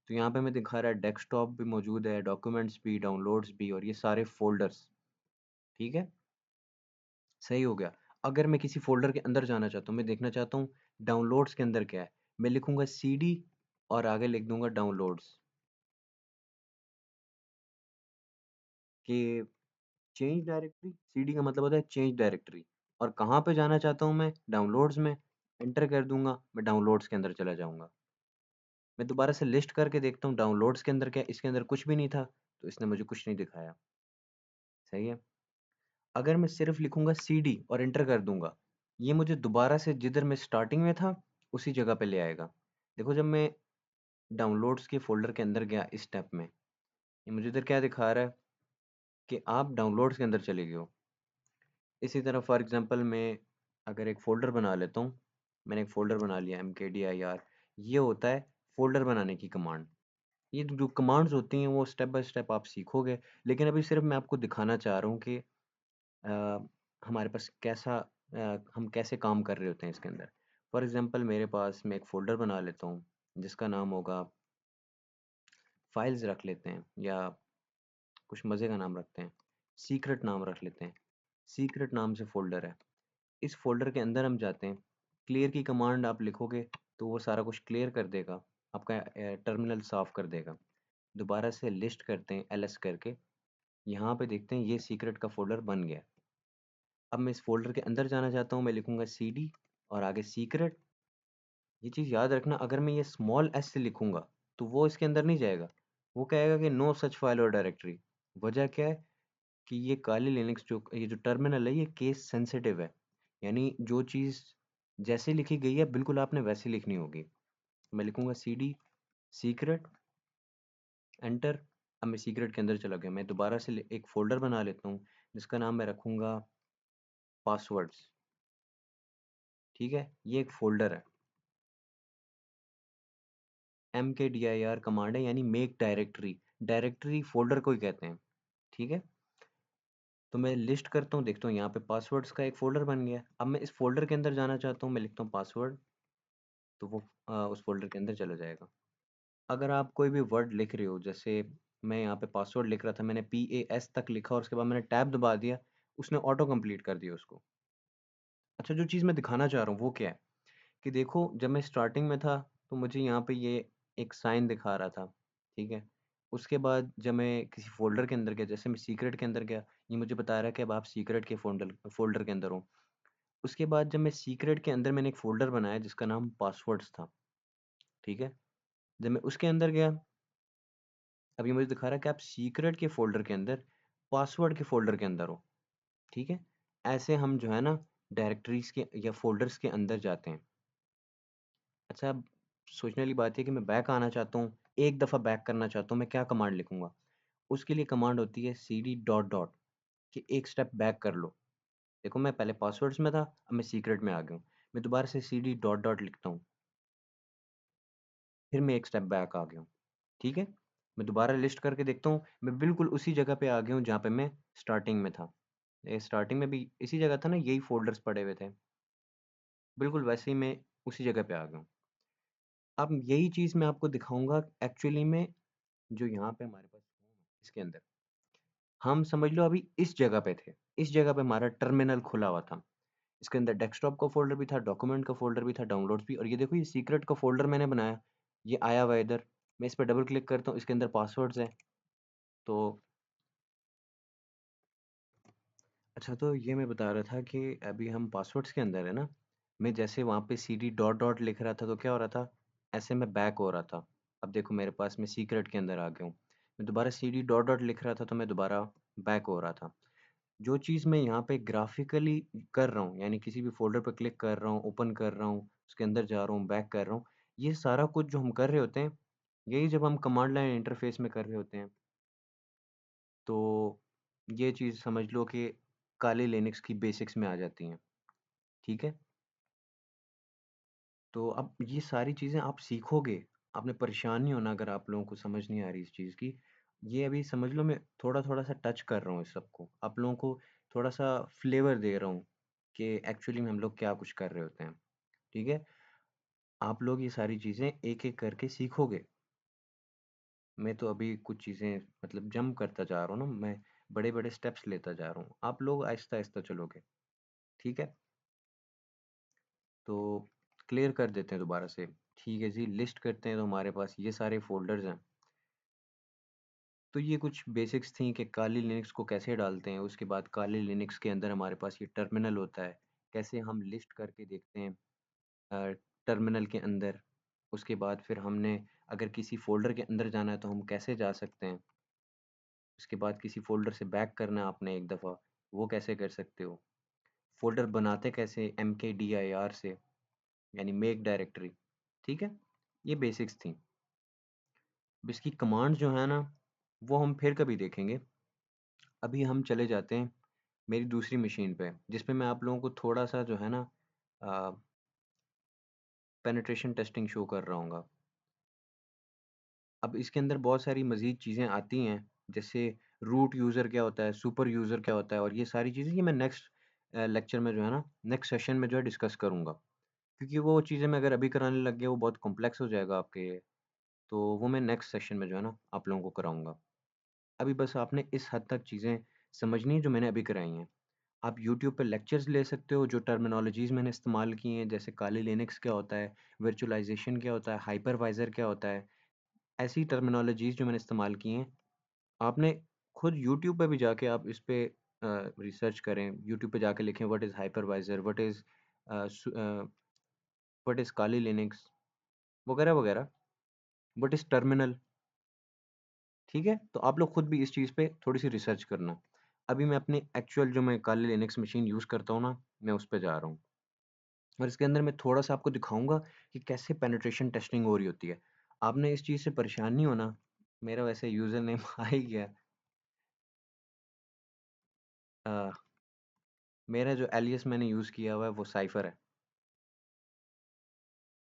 तो यहाँ पे हमें दिखा रहा है डेस्कटॉप भी मौजूद है, डॉक्यूमेंट्स भी, डाउनलोड्स भी, और ये सारे फोल्डर्स। ठीक है, सही हो गया। अगर मैं किसी फोल्डर के अंदर जाना चाहता हूँ, मैं देखना चाहता हूँ डाउनलोड्स के अंदर क्या है, मैं लिखूंगा CD और आगे लिख दूंगा डाउनलोड्स कि चेंज डायरेक्टरी। CD का मतलब होता है चेंज डायरेक्टरी। और कहाँ पे जाना चाहता हूँ मैं? डाउनलोड्स में। एंटर कर दूंगा, मैं डाउनलोड्स के अंदर चला जाऊंगा। मैं दोबारा से लिस्ट करके देखता हूँ डाउनलोड्स के अंदर क्या है? इसके अंदर कुछ भी नहीं था, तो इसने मुझे कुछ नहीं दिखाया। सही है। अगर मैं सिर्फ लिखूंगा CD और एंटर कर दूंगा, ये मुझे दोबारा से जिधर मैं स्टार्टिंग में था उसी जगह पे ले आएगा। देखो, जब मैं डाउनलोड्स के फोल्डर के अंदर गया इस टैब में, ये मुझे इधर क्या दिखा रहा है कि आप डाउनलोड्स के अंदर चले गए हो। इसी तरह फॉर एग्जांपल मैं अगर एक फ़ोल्डर बना लेता हूँ, मैंने एक फ़ोल्डर बना लिया mkdir। ये होता है फ़ोल्डर बनाने की कमांड। ये जो कमांड्स होती हैं वो स्टेप बाय स्टेप आप सीखोगे, लेकिन अभी सिर्फ मैं आपको दिखाना चाह रहा हूँ कि हमारे पास हम कैसे काम कर रहे होते हैं इसके अंदर। फॉर एग्जांपल मेरे पास, मैं एक फ़ोल्डर बना लेता हूँ जिसका नाम होगा, फाइल्स रख लेते हैं, या कुछ मज़े का नाम रखते हैं, सीक्रेट नाम रख लेते हैं। सीक्रेट नाम से फ़ोल्डर है। इस फ़ोल्डर के अंदर हम जाते हैं, क्लियर की कमांड आप लिखोगे तो वो सारा कुछ क्लियर कर देगा, आपका टर्मिनल साफ़ कर देगा। दोबारा से लिस्ट करते हैं ls करके, यहाँ पे देखते हैं ये सीक्रेट का फ़ोल्डर बन गया। अब मैं इस फ़ोल्डर के अंदर जाना चाहता हूँ, मैं लिखूँगा CD और आगे सीक्रेट। ये चीज़ याद रखना, अगर मैं ये स्मॉल s से लिखूँगा तो वो इसके अंदर नहीं जाएगा, वो कहेगा कि नो सच फाइल और डायरेक्टरी। वजह क्या है कि ये काली लिनक्स ये जो टर्मिनल है, ये केस सेंसिटिव है। यानी जो चीज़ जैसे लिखी गई है बिल्कुल आपने वैसे लिखनी होगी। मैं लिखूँगा CD सीक्रेट, एंटर। अब मैं सीक्रेट के अंदर चला गया। मैं दोबारा से एक फ़ोल्डर बना लेता हूँ जिसका नाम मैं रखूँगा पासवर्ड्स। ठीक है, ये एक फ़ोल्डर है। mkdir कमांड है, यानी मेक डायरेक्टरी। डायरेक्टरी फ़ोल्डर को ही कहते हैं। ठीक है, तो मैं लिस्ट करता हूँ, देखता हूँ यहाँ पे पासवर्ड्स का एक फ़ोल्डर बन गया। अब मैं इस फ़ोल्डर के अंदर जाना चाहता हूँ, मैं लिखता हूँ पासवर्ड, तो वो उस फ़ोल्डर के अंदर चला जाएगा। अगर आप कोई भी वर्ड लिख रहे हो, जैसे मैं यहाँ पे पासवर्ड लिख रहा था, मैंने PAS तक लिखा और उसके बाद मैंने टैब दबा दिया, उसने ऑटो कंप्लीट कर दिया उसको। अच्छा, जो चीज़ मैं दिखाना चाह रहा हूँ वो क्या है कि देखो, जब मैं स्टार्टिंग में था तो मुझे यहाँ पे ये एक साइन दिखा रहा था। ठीक है, उसके बाद जब मैं किसी फ़ोल्डर के अंदर गया, जैसे मैं सीक्रेट के अंदर गया, ये मुझे बता रहा है कि अब आप सीक्रेट के फ़ोल्डर के अंदर हो। उसके बाद जब मैं सीक्रेट के अंदर मैंने एक फ़ोल्डर बनाया जिसका नाम पासवर्ड्स था। ठीक है, जब मैं उसके अंदर गया, अब ये मुझे दिखा रहा है कि आप सीक्रेट के फ़ोल्डर के अंदर पासवर्ड के फ़ोल्डर के अंदर हो। ठीक है, ऐसे हम जो है ना डायरेक्टरीज़ के या फ़ोल्डर्स के अंदर जाते हैं। अच्छा, अब सोचने वाली बात है कि मैं बैक आना चाहता हूँ, एक दफ़ा बैक करना चाहता हूँ, मैं क्या कमांड लिखूँगा? उसके लिए कमांड होती है cd डॉट डॉट, कि एक स्टेप बैक कर लो। देखो मैं पहले पासवर्ड्स में था, अब मैं सीक्रेट में आ गया हूँ। मैं दोबारा से cd डॉट डॉट लिखता हूँ, फिर मैं एक स्टेप बैक आ गया हूँ। ठीक है? मैं दोबारा लिस्ट करके देखता हूँ, मैं बिल्कुल उसी जगह पे आ गया हूँ जहाँ पे मैं स्टार्टिंग में था। स्टार्टिंग में भी इसी जगह था ना, यही फ़ोल्डर्स पड़े हुए थे। बिल्कुल वैसे ही मैं उसी जगह पे आ गया हूँ। अब यही चीज़ मैं आपको दिखाऊँगा एक्चुअली में, जो यहाँ पे हमारे पास इसके अंदर। हम समझ लो अभी इस जगह पे थे। इस जगह पे हमारा टर्मिनल खुला हुआ था। इसके अंदर डेस्कटॉप का फ़ोल्डर भी था, डॉक्यूमेंट का फ़ोल्डर भी था, डाउनलोड्स भी, और ये देखो ये सीक्रेट का फ़ोल्डर मैंने बनाया। ये आया हुआ है इधर। मैं इस पे डबल क्लिक करता हूँ, इसके अंदर पासवर्ड्स हैं। तो अच्छा, तो ये मैं बता रहा था कि अभी हम पासवर्ड्स के अंदर है ना, मैं जैसे वहाँ पे cd डॉट डॉट लिख रहा था तो क्या हो रहा था, ऐसे में बैक हो रहा था। अब देखो मेरे पास, मैं सीक्रेट के अंदर आ गया हूँ। मैं दोबारा cd डॉट डॉट लिख रहा था तो मैं दोबारा बैक हो रहा था। जो चीज़ मैं यहाँ पे ग्राफिकली कर रहा हूँ, यानी किसी भी फ़ोल्डर पे क्लिक कर रहा हूँ, ओपन कर रहा हूँ, उसके अंदर जा रहा हूँ, बैक कर रहा हूँ, ये सारा कुछ जो हम कर रहे होते हैं, यही जब हम कमांड लाइन इंटरफ़ेस में कर रहे होते हैं, तो ये चीज़ समझ लो कि काली लिनक्स की बेसिक्स में आ जाती हैं। ठीक है? तो अब ये सारी चीज़ें आप सीखोगे, आपने परेशान नहीं होना अगर आप लोगों को समझ नहीं आ रही इस चीज़ की। ये अभी समझ लो मैं थोड़ा-थोड़ा सा टच कर रहा हूँ इस सबको। आप लोगों को थोड़ा-सा फ्लेवर दे रहा हूँ कि एक्चुअली में हम लोग क्या कुछ कर रहे होते हैं। ठीक है? आप लोग ये सारी चीज़ें एक-एक करके सीखोगे। मैं तो अभी कुछ चीज़ें मतलब जंप करता जा रहा हूँ ना, मैं बड़े-बड़े स्टेप्स लेता जा रहा हूँ। आप लोग आहिस्ता-आहिस्ता चलोगे। ठीक है? तो क्लियर कर देते हैं दोबारा से। ठीक है जी, लिस्ट करते हैं तो हमारे पास ये सारे फ़ोल्डर्स हैं। तो ये कुछ बेसिक्स थी कि काली लिनक्स को कैसे डालते हैं, उसके बाद काली लिनक्स के अंदर हमारे पास ये टर्मिनल होता है, कैसे हम लिस्ट करके देखते हैं टर्मिनल के अंदर। उसके बाद फिर हमने अगर किसी फ़ोल्डर के अंदर जाना है तो हम कैसे जा सकते हैं। उसके बाद किसी फ़ोल्डर से बैक करना है आपने एक दफ़ा, वो कैसे कर सकते हो। फ़ोल्डर बनाते कैसे, mkdir से, यानी मेक डायरेक्टरी। ठीक है? ये बेसिक्स थी। अब इसकी कमांड्स जो है ना, वो हम फिर कभी देखेंगे। अभी हम चले जाते हैं मेरी दूसरी मशीन पे, जिस पे मैं आप लोगों को थोड़ा-सा जो है ना पेनिट्रेशन टेस्टिंग शो कर रहा हूँगा। अब इसके अंदर बहुत सारी मज़ीद चीज़ें आती हैं, जैसे रूट यूज़र क्या होता है, सुपर यूज़र क्या होता है, और ये सारी चीज़ें ये मैं नेक्स्ट लेक्चर में जो है ना, नेक्स्ट सेशन में जो है डिस्कस करूँगा। क्योंकि वो चीज़ें मैं अगर अभी कराने लग गया वो बहुत कॉम्प्लेक्स हो जाएगा आपके लिए, तो वो मैं नेक्स्ट सेशन में जो है ना आप लोगों को कराऊँगा। अभी बस आपने इस हद तक चीज़ें समझनी है जो मैंने अभी कराई हैं। आप यूट्यूब पे लेक्चर्स ले सकते हो, जो टर्मिनोलॉजीज़ मैंने इस्तेमाल की हैं, जैसे काली लिनक्स क्या होता है, वर्चुअलाइज़ेशन क्या होता है, हाइपरवाइज़र क्या होता है, ऐसी टर्मिनोलॉजीज़ जो मैंने इस्तेमाल की हैं, आपने खुद यूट्यूब पे भी जाके आप इस पे रिसर्च करें। यूट्यूब पे जाके लिखें what is hypervisor, what is Kali Linux, वगैरह-वगैरह, व्हाट इज़ टर्मिनल। ठीक है? तो आप लोग खुद भी इस चीज़ पे थोड़ी-सी रिसर्च करना। अभी मैं अपनी एक्चुअल जो मैं काली लिनक्स मशीन यूज़ करता हूँ ना, मैं उस पे जा रहा हूँ। और इसके अंदर मैं थोड़ा-सा आपको दिखाऊँगा कि कैसे पेनिट्रेशन टेस्टिंग हो रही होती है। आपने इस चीज़ से परेशान नहीं होना। मेरा वैसे यूज़र नेम आ ही गया। अ, मेरा जो एलियास मैंने यूज़ किया हुआ है वो साइफ़र है।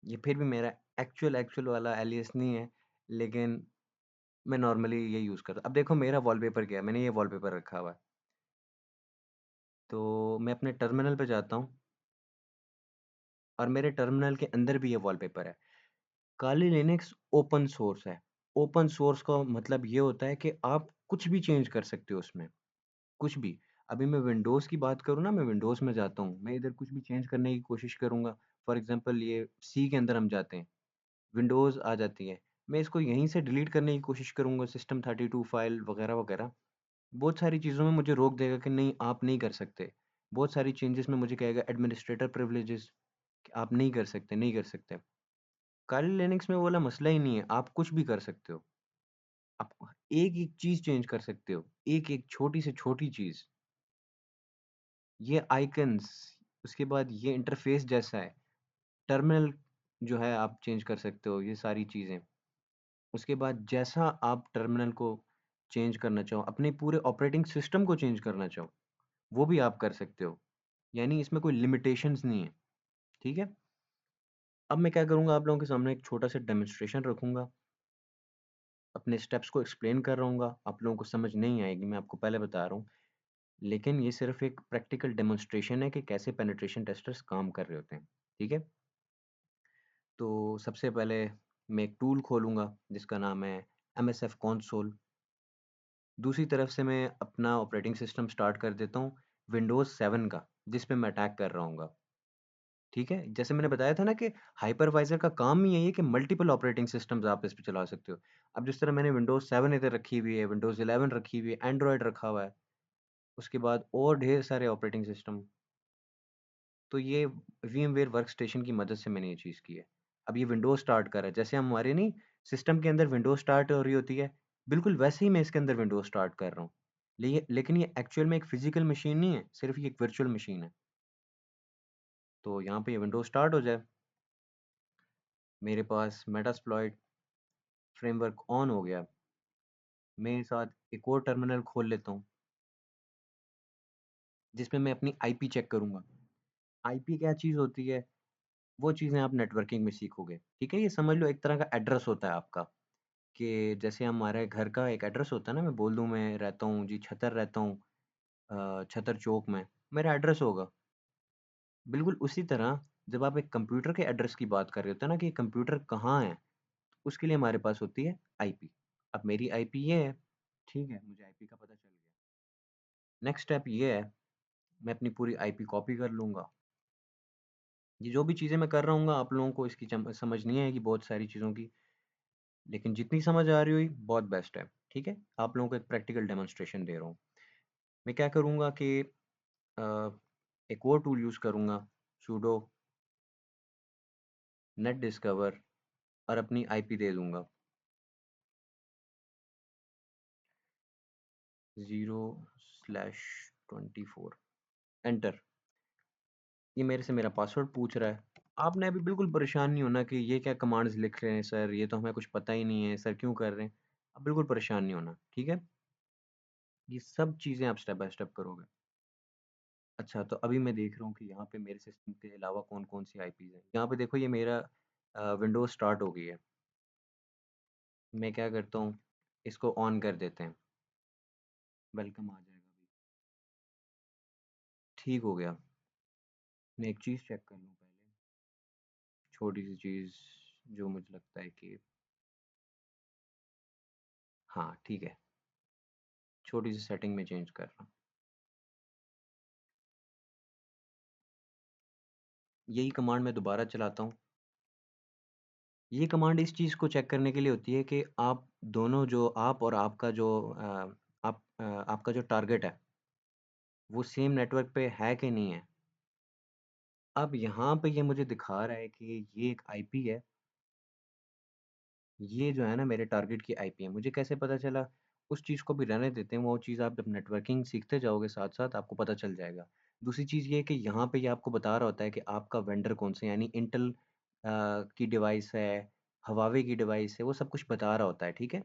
ये फिर भी मेरा एक्चुअल वाला एलियास नहीं है, लेकिन मैं नॉर्मली ये यूज़ करता हूँ। अब देखो मेरा वॉलपेपर क्या है, मैंने ये वॉलपेपर रखा हुआ है। तो मैं अपने टर्मिनल पे जाता हूँ और मेरे टर्मिनल के अंदर भी ये वॉलपेपर है। काली लिनक्स ओपन सोर्स है। ओपन सोर्स का मतलब ये होता है कि आप कुछ भी चेंज कर सकते हो उसमें। कुछ भी। अभी मैं विंडोज़ की बात करूँ ना, मैं विंडोज़ में जाता हूँ, मैं इधर कुछ भी चेंज करने की कोशिश करूँगा। फॉर एग्ज़ाम्पल ये सी के अंदर हम जाते हैं, विंडोज़ आ जाती है। मैं इसको यहीं से डिलीट करने की कोशिश करूँगा, system32 फाइल वगैरह-वगैरह। बहुत सारी चीज़ों में मुझे रोक देगा कि नहीं आप नहीं कर सकते। बहुत सारी चेंजेज़ में मुझे कहेगा एडमिनिस्ट्रेटर प्रिविलेजेस, कि आप नहीं कर सकते, नहीं कर सकते। काली लिनक्स में वो वाला मसला ही नहीं है, आप कुछ भी कर सकते हो। आप एक-एक चीज़ चेंज कर सकते हो, एक-एक छोटी से छोटी चीज़। ये आइकन्स, उसके बाद ये इंटरफ़ेस जैसा है, टर्मिनल जो है आप चेंज कर सकते हो, ये सारी चीज़ें। उसके बाद जैसा आप टर्मिनल को चेंज करना चाहो, अपने पूरे ऑपरेटिंग सिस्टम को चेंज करना चाहो, वो भी आप कर सकते हो। यानी इसमें कोई लिमिटेशंस नहीं है, ठीक है? अब मैं क्या करूँगा, आप लोगों के सामने एक छोटा सा डेमोन्स्ट्रेशन रखूँगा, अपने स्टेप्स को एक्सप्लेन कर रहूँगा, आप लोगों को समझ नहीं आएगी, मैं आपको पहले बता रहा हूँ। लेकिन ये सिर्फ एक प्रैक्टिकल डेमोन्स्ट्रेशन है कि कैसे पेनिट्रेशन टेस्टर्स काम कर रहे होते हैं, ठीक है? तो सबसे पहले मैं एक टूल खोलूँगा जिसका नाम है MSF कंसोल। दूसरी तरफ से मैं अपना ऑपरेटिंग सिस्टम स्टार्ट कर देता हूँ विंडोज़ 7 का, जिस पे मैं अटैक कर रहा हूँगा, ठीक है? जैसे मैंने बताया था ना कि हाइपरवाइज़र का काम ही यही है कि मल्टीपल ऑपरेटिंग सिस्टम्स आप इस पे चला सकते हो। अब जिस तरह मैंने विंडोज़ 7 इधर रखी हुई है, विंडोज़ 11 रखी हुई है, एंड्रॉयड रखा हुआ है, उसके बाद और ढेर सारे ऑपरेटिंग सिस्टम। तो ये वीएमवेयर वर्कस्टेशन की मदद से मैंने ये चीज़ की है। अब ये विंडोज़ स्टार्ट कर रहा है, जैसे हमारे नहीं सिस्टम के अंदर विंडोज़ स्टार्ट हो रही होती है, बिल्कुल वैसे ही मैं इसके अंदर विंडोज़ स्टार्ट कर रहा हूँ। लेकिन ये एक्चुअल में एक फिज़िकल मशीन नहीं है, सिर्फ़ ये एक वर्चुअल मशीन है। तो यहाँ पे ये विंडोज़ स्टार्ट हो जाए, मेरे पास मेटास्प्लॉइट फ्रेमवर्क ऑन हो गया। मेरे साथ एक और टर्मिनल खोल लेता हूँ, जिसमें मैं अपनी आईपी चेक करूँगा। आईपी क्या चीज़ होती है? वो चीज़ें आप नेटवर्किंग में सीखोगे, ठीक है? ये समझ लो एक तरह का एड्रेस होता है आपका। कि जैसे हमारे घर का एक एड्रेस होता है ना, मैं बोल दूँ मैं रहता हूँ जी छतर रहता हूँ छतर चौक में, मेरा एड्रेस होगा। बिल्कुल उसी तरह जब आप एक कंप्यूटर के एड्रेस की बात कर रहे होते हैं ना कि कंप्यूटर कहाँ है, उसके लिए हमारे पास होती है आईपी। अब मेरी आईपी ये है, ठीक है? मुझे आईपी का पता चल गया। नेक्स्ट स्टेप ये है, मैं अपनी पूरी आईपी कॉपी कर लूँगा। ये जो भी चीज़ें मैं कर रहा हूँगा आप लोगों को इसकी समझ नहीं आएगी बहुत सारी चीज़ों की, लेकिन जितनी समझ आ रही हुई बहुत बेस्ट है, ठीक है? आप लोगों को एक प्रैक्टिकल डेमोन्स्ट्रेशन दे रहा हूँ। मैं क्या करूँगा कि अ, एक और टूल यूज़ करूँगा sudo नेट डिस्कवर और अपनी आईपी दे दूँगा 0/24 एंटर। ये मेरे से मेरा पासवर्ड पूछ रहा है। आपने अभी बिल्कुल परेशान नहीं होना कि ये क्या कमांड्स लिख रहे हैं सर, ये तो हमें कुछ पता ही नहीं है, सर क्यों कर रहे हैं? आप बिल्कुल परेशान नहीं होना, ठीक है? ये सब चीज़ें आप स्टेप बाय स्टेप करोगे। अच्छा, तो अभी मैं देख रहा हूँ कि यहाँ पे मेरे सिस्टम के अलावा कौन-कौन सी आईपीज़ हैं। यहाँ पे देखो ये मेरा विंडोज़ स्टार्ट हो गई है। मैं क्या करता हूँ, इसको ऑन कर देते हैं। वेलकम आ जाएगा अभी। ठीक हो गया। मैं एक चीज़ चेक कर लूँ पहले, छोटी-सी चीज़ जो मुझे लगता है कि हाँ, ठीक है। छोटी-सी सेटिंग में चेंज कर रहा हूँ। यही कमांड मैं दोबारा चलाता हूँ। ये कमांड इस चीज़ को चेक करने के लिए होती है कि आप दोनों जो आप और आपका जो आपका जो टारगेट है, वो सेम नेटवर्क पे है कि नहीं है। अब यहाँ पे ये मुझे दिखा रहा है कि ये एक आईपी है। ये जो है ना मेरे टारगेट की आईपी है। मुझे कैसे पता चला? उस चीज़ को भी रहने देते हैं, वो चीज़ आप जब नेटवर्किंग सीखते जाओगे साथ-साथ आपको पता चल जाएगा। दूसरी चीज़ ये है कि यहाँ पे ये आपको बता रहा होता है कि आपका वेंडर कौन-सा है, यानी इंटेल की डिवाइस है, हुआवे की डिवाइस है, वो सब कुछ बता रहा होता है, ठीक है?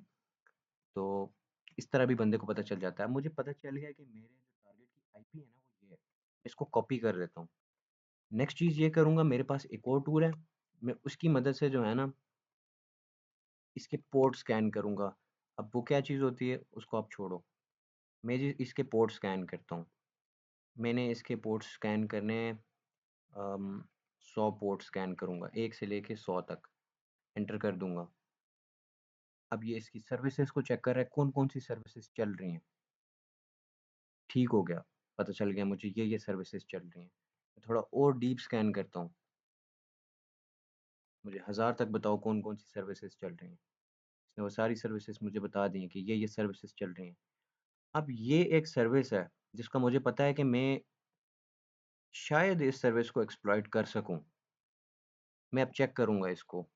तो इस तरह भी बंदे को पता चल जाता है। मुझे पता चल गया कि मेरे जो टारगेट की आईपी है ना वो ये है। इसको कॉपी कर लेता हूँ। नेक्स्ट चीज़ ये करूँगा, मेरे पास एक और टूल है, मैं उसकी मदद से जो है ना इसके पोर्ट स्कैन करूँगा। अब वो क्या चीज़ होती है उसको आप छोड़ो। मैं जी इसके पोर्ट स्कैन करता हूँ। मैंने इसके पोर्ट स्कैन करने हैं 100 पोर्ट स्कैन करूँगा, 1 से लेके 100 तक, एंटर कर दूँगा। अब ये इसकी सर्विसेज़ को चेक कर रहा है, कौन-कौन सी सर्विसेज़ चल रही हैं। ठीक हो गया, पता चल गया मुझे ये सर्विसेज़ चल रही हैं। मैं थोड़ा और डीप स्कैन करता हूँ, मुझे 1000 तक बताओ कौन-कौन सी सर्विसेज़ चल रही हैं। इसने वो सारी सर्विसेज़ मुझे बता दी हैं कि ये सर्विसेज़ चल रही हैं। अब ये एक सर्विस है, जिसका मुझे पता है कि मैं शायद इस सर्विस को एक्सप्लॉइट कर सकूँ। मैं अब चेक करूँगा इसको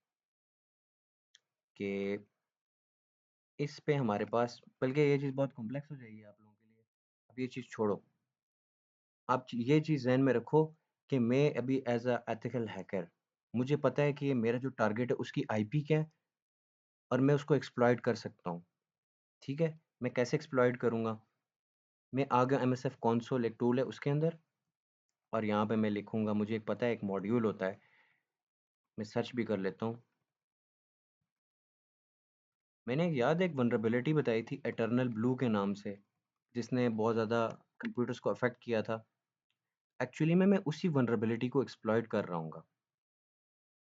कि इस पे हमारे पास, बल्कि ये चीज़ बहुत कॉम्प्लेक्स हो जाएगी आप लोगों के लिए। अब ये चीज़ छोड़ो। आप ये चीज़ ज़हन में रखो कि मैं अभी एज़ अ एथिकल हैकर, मुझे पता है कि ये मेरा जो टारगेट है उसकी आईपी क्या है और मैं उसको एक्सप्लॉइट कर सकता हूँ, ठीक है? मैं कैसे एक्सप्लॉइट करूँगा? मैं आ गया MSF कंसोल एक टूल है उसके अंदर, और यहाँ पे मैं लिखूँगा, मुझे एक पता है एक मॉड्यूल होता है, मैं सर्च भी कर लेता हूँ। मैंने याद है एक वल्नरेबिलिटी बताई थी एटर्नल ब्लू के नाम से, जिसने बहुत ज़्यादा कंप्यूटर्स को अफेक्ट किया था। एक्चुअली में मैं उसी वल्नरेबिलिटी को एक्सप्लॉइट कर रहा हूँगा।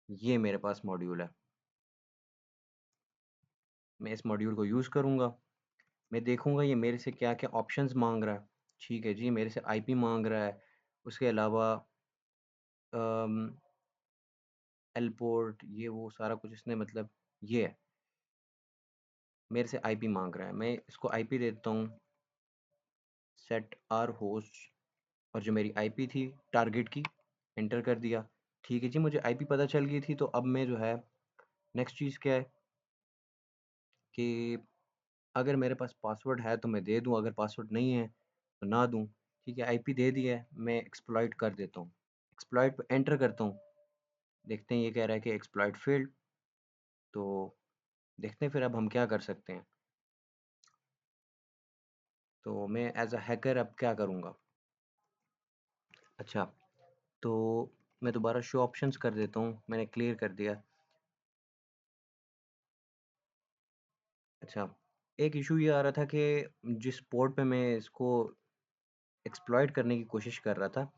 ये मेरे पास मॉड्यूल है, मैं इस मॉड्यूल को यूज़ करूँगा। मैं देखूँगा ये मेरे से क्या-क्या ऑप्शंस माँग रहा है। ठीक है जी, मेरे से आईपी माँग रहा है, उसके अलावा अम, एल पोर्ट, ये वो सारा कुछ इसने मतलब ये है, मेरे से आईपी माँग रहा है। मैं इसको आईपी देता हूँ सेट आर होस्ट, और जो मेरी आईपी थी टारगेट की, एंटर कर दिया। ठीक है जी, मुझे आईपी पता चल गई थी, तो अब मैं जो है नेक्स्ट चीज़ क्या है कि अगर मेरे पास पासवर्ड है तो मैं दे दूँ, अगर पासवर्ड नहीं है तो ना दूँ। ठीक है, आईपी दे दिया है, मैं एक्सप्लॉइट कर देता हूँ। एक्सप्लॉइट पे एंटर करता हूँ, देखते हैं ये कह रहा है कि एक्सप्लॉइट फेल्ड, तो देखते हैं फिर अब हम क्या कर सकते हैं। तो मैं एज अ हैकर अब क्या करूँगा? अच्छा, तो मैं दोबारा शो ऑप्शंस कर देता हूँ, मैंने क्लियर कर दिया। अच्छा, एक इशू ये आ रहा था कि जिस पोर्ट पे मैं इसको एक्सप्लॉइट करने की कोशिश कर रहा था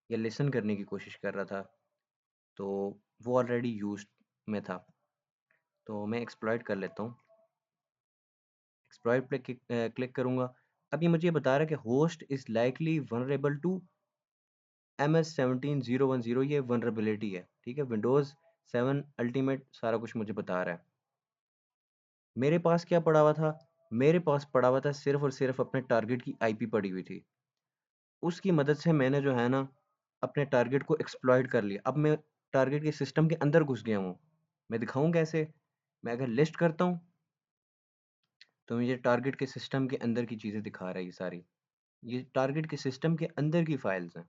या लिसन करने की कोशिश कर रहा था, तो वो ऑलरेडी यूज्ड में था। तो मैं एक्सप्लॉइट कर लेता हूँ, एक्सप्लॉइट पे क्लिक करूँगा। अब ये मुझे बता रहा है कि host is likely vulnerable to MS17010, ये वनरेबिलिटी है। ठीक है, विंडोज़ 7 अल्टीमेट सारा कुछ मुझे बता रहा है। मेरे पास क्या पड़ा हुआ था? मेरे पास पड़ा हुआ था सिर्फ़ और सिर्फ़ अपने टारगेट की आईपी पड़ी हुई थी। उसकी मदद से मैंने जो है ना, अपने टारगेट को एक्सप्लॉइट कर लिया। अब मैं टारगेट के सिस्टम के अंदर घुस गया हूँ। मैं दिखाऊँ कैसे? मैं अगर लिस्ट करता हूँ, तो मुझे टारगेट के सिस्टम के अंदर की चीज़ें दिखा रहा है ये सारी। ये टारगेट के सिस्टम के अंदर की फाइल्स हैं।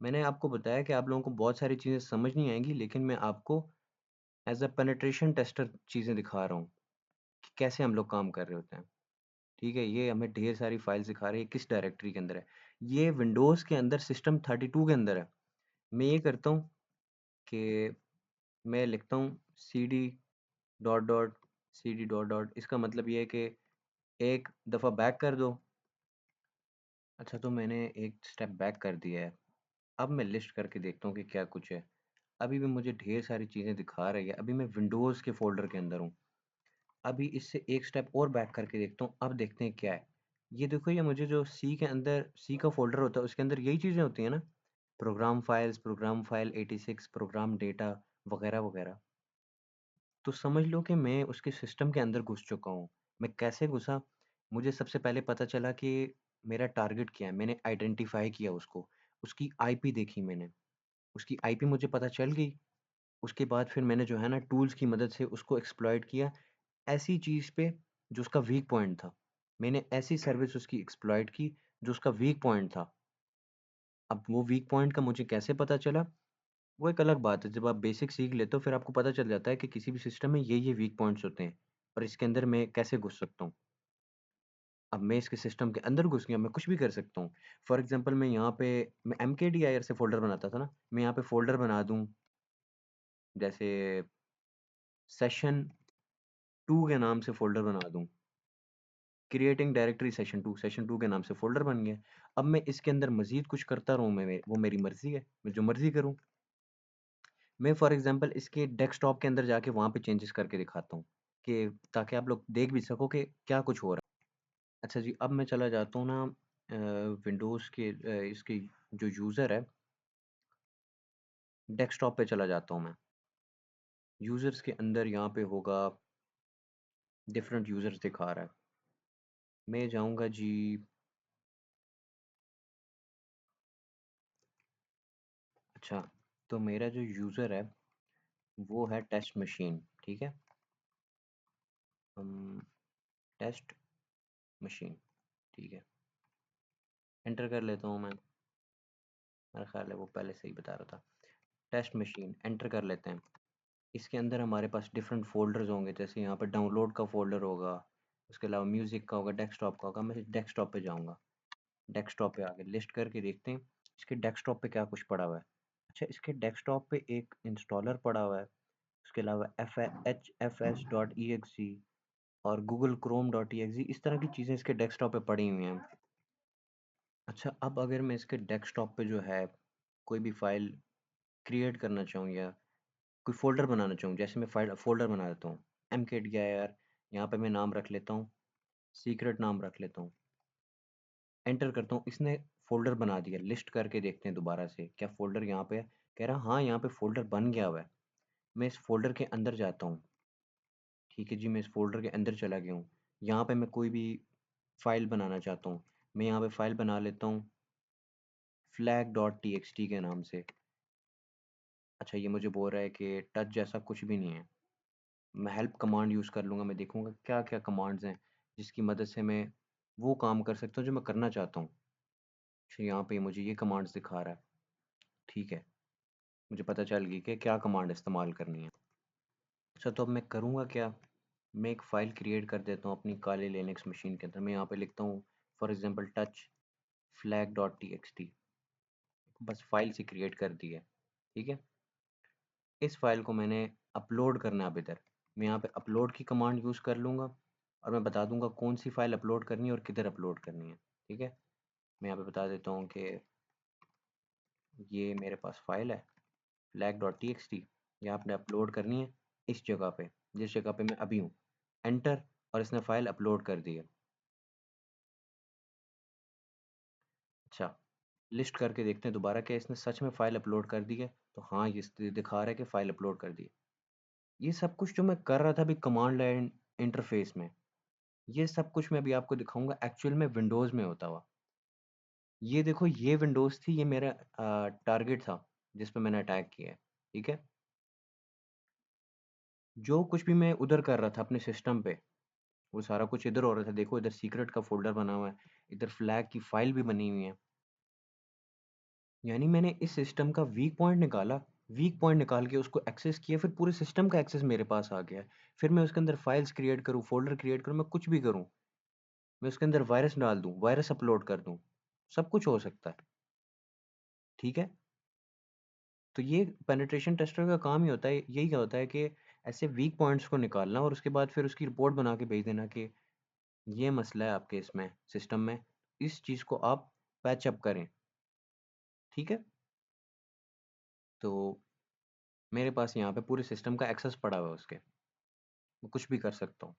मैंने आपको बताया कि आप लोगों को बहुत सारी चीज़ें समझ नहीं आएँगी, लेकिन मैं आपको एज़ अ पेनिट्रेशन टेस्टर चीज़ें दिखा रहा हूँ कि कैसे हम लोग काम कर रहे होते हैं। ठीक है, ये हमें ढेर सारी फाइल्स दिखा रही है, किस डायरेक्टरी के अंदर है। ये विंडोज़ के अंदर सिस्टम 32 के अंदर है। मैं ये करता हूँ कि मैं लिखता हूँ cd dot dot cd dot dot, इसका मतलब ये है कि एक दफ़ा बैक कर दो। अच्छा, तो मैंने एक स्टेप बैक कर दिया है। अब मैं लिस्ट करके देखता हूँ कि क्या कुछ है। अभी भी मुझे ढेर सारी चीज़ें दिखा रही है। अभी मैं विंडोज़ के फ़ोल्डर के अंदर हूँ। अभी इससे एक स्टेप और बैक करके देखता हूँ, अब देखते हैं क्या है। ये देखो, ये मुझे जो सी के अंदर सी का फ़ोल्डर होता है उसके अंदर यही चीज़ें होती हैं ना? Program files, program file 86, program data वगैरह, वगैरह। तो समझ लो कि मैं उसके सिस्टम के अंदर घुस चुका हूँ। मैं कैसे घुसा? मुझे सबसे पहले पता चला कि मेरा टारगेट क्या है, मैंने आइडेंटिफ़ाई किया उसको, उसकी आईपी देखी मैंने, उसकी आईपी मुझे पता चल गई। उसके बाद फिर मैंने जो है ना टूल्स की मदद से उसको एक्सप्लॉइट किया, ऐसी चीज़ पे जो उसका वीक पॉइंट था। मैंने ऐसी सर्विस उसकी एक्सप्लॉइट की जो उसका वीक पॉइंट था। अब वो वीक पॉइंट का मुझे कैसे पता चला? वो एक अलग बात है। जब आप बेसिक सीख लेते हो फिर आपको पता चल जाता है कि किसी भी सिस्टम में ये वीक पॉइंट्स होते हैं और इसके अंदर मैं कैसे घुस सकता हूँ। अब मैं इसके सिस्टम के अंदर घुस गया, मैं कुछ भी कर सकता हूँ। फॉर एग्ज़ाम्पल मैं यहाँ पे मैं mkdir से फ़ोल्डर बनाता था ना, मैं यहाँ पे फ़ोल्डर बना दूँ, जैसे सेशन 2 के नाम से फ़ोल्डर बना दूँ। क्रिएटिंग डायरेक्टरी सेशन 2 के नाम से फ़ोल्डर बन गया। अब मैं इसके अंदर मज़ीद कुछ करता रहूँ, मैं वो मेरी मर्ज़ी है, मैं जो मर्ज़ी करूँ। मैं फॉर एग्ज़ाम्पल इसके डेस्कटॉप के अंदर जाके वहाँ पे चेंजेस करके दिखाता हूँ, कि ताकि आप लोग देख भी सको कि क्या कुछ हो रहा है। अच्छा जी, अब मैं चला जाता हूँ ना विंडोज़ के इसके जो यूज़र है, डेस्कटॉप पे चला जाता हूँ मैं। यूज़र्स के अंदर यहाँ पे होगा डिफरेंट यूज़र्स दिखा रहा है। मैं जाऊँगा जी, अच्छा, तो मेरा जो यूज़र है वो है टेस्ट मशीन, ठीक है? टेस्ट मशीन, ठीक है। एंटर कर लेता हूँ मैं, मेरा ख़्याल है वो पहले से ही बता रहा था। टेस्ट मशीन एंटर कर लेते हैं। इसके अंदर हमारे पास डिफरेंट फ़ोल्डर्स होंगे, जैसे यहाँ पे डाउनलोड का फ़ोल्डर होगा, उसके अलावा म्यूज़िक का होगा, डेस्कटॉप का होगा। मैं डेस्कटॉप पे जाऊँगा, डेस्कटॉप पे आके लिस्ट करके देखते हैं इसके डेस्कटॉप पे क्या कुछ पड़ा हुआ है। अच्छा, इसके डेस्कटॉप पे एक इंस्टॉलर पड़ा हुआ है, उसके अलावा hfs.exe और गूगल क्रोम डॉट ई इस तरह की चीज़ें इसके डेस्कटॉप पे पड़ी हुई हैं। अच्छा, अब अगर मैं इसके डेस्कटॉप पे जो है कोई भी फाइल क्रिएट करना चाहूँ या कोई फ़ोल्डर बनाना चाहूँ, जैसे मैं फाइल फ़ोल्डर बना देता हूँ, mkdir, यहाँ पे मैं नाम रख लेता हूँ, सीक्रेट नाम रख लेता हूँ, एंटर करता हूँ, इसने फ़ोल्डर बना दिया। लिस्ट करके देखते हैं दोबारा से, क्या फ़ोल्डर यहाँ पे है? कह रहा हाँ, यहाँ पे फ़ोल्डर बन गया हुआ है। मैं इस फ़ोल्डर के अंदर जाता हूँ, ठीक है जी, मैं इस फ़ोल्डर के अंदर चला गया हूँ। यहाँ पे मैं कोई भी फ़ाइल बनाना चाहता हूँ, मैं यहाँ पे फ़ाइल बना लेता हूँ flag.txt के नाम से। अच्छा, ये मुझे बोल रहा है कि टच जैसा कुछ भी नहीं है। मैं हेल्प कमांड यूज़ कर लूँगा, मैं देखूँगा क्या-क्या कमांड्स हैं, जिसकी मदद से मैं वो काम कर सकता हूँ जो मैं करना चाहता हूँ। अच्छा, यहाँ पे मुझे ये कमांड्स दिखा रहा है, ठीक है, मुझे पता चल गई कि क्या कमांड इस्तेमाल करनी है। अच्छा, तो अब मैं करूँगा क्या? मैं एक फ़ाइल क्रिएट कर देता हूँ अपनी काले लिनक्स मशीन के अंदर। मैं यहाँ पे लिखता हूँ फॉर एग्ज़ाम्पल टच flag.txt, बस फ़ाइल सी क्रिएट कर दी है, ठीक है? इस फ़ाइल को मैंने अपलोड करना है अब इधर। मैं यहाँ पे अपलोड की कमांड यूज़ कर लूँगा और मैं बता दूँगा कौन सी फ़ाइल अपलोड करनी है और किधर अपलोड करनी है, ठीक है? मैं यहाँ पे बता देता हूँ कि ये मेरे पास फ़ाइल है flag.txt, ये आपने अपलोड करनी है इस जगह पे, जिस जगह पे मैं अभी हूँ। एंटर, और इसने फ़ाइल अपलोड कर दी है। अच्छा, लिस्ट करके देखते हैं दोबारा, क्या इसने सच में फ़ाइल अपलोड कर दी है? तो हाँ, ये दिखा रहा है कि फ़ाइल अपलोड कर दी है। ये सब कुछ जो मैं कर रहा था अभी कमांड लाइन इंटरफ़ेस में, ये सब कुछ मैं अभी आपको दिखाऊँगा एक्चुअल में विंडोज़ में होता हुआ। ये देखो, ये विंडोज़ थी, ये मेरा टारगेट था जिस पे मैंने अटैक किया है, ठीक है? जो कुछ भी मैं उधर कर रहा था अपने सिस्टम पे, वो सारा कुछ इधर हो रहा था। देखो, इधर सीक्रेट का फ़ोल्डर बना हुआ है, इधर फ्लैग की फ़ाइल भी बनी हुई है। यानी मैंने इस सिस्टम का वीक पॉइंट निकाला, वीक पॉइंट निकाल के उसको एक्सेस किया, फिर पूरे सिस्टम का एक्सेस मेरे पास आ गया है। फिर मैं उसके अंदर फाइल्स क्रिएट करूँ, फ़ोल्डर क्रिएट करूँ, मैं कुछ भी करूँ। मैं उसके अंदर वायरस डाल दूँ, वायरस अपलोड कर दूँ, सब कुछ हो सकता है, ठीक है? तो ये पेनिट्रेशन टेस्टर का काम ही होता है, यही होता है कि ऐसे वीक पॉइंट्स को निकालना और उसके बाद फिर उसकी रिपोर्ट बना के भेज देना कि ये मसला है आपके इसमें सिस्टम में, इस चीज़ को आप पैच अप करें, ठीक है? तो मेरे पास यहाँ पे पूरे सिस्टम का एक्सेस पड़ा हुआ है उसके, मैं कुछ भी कर सकता हूँ।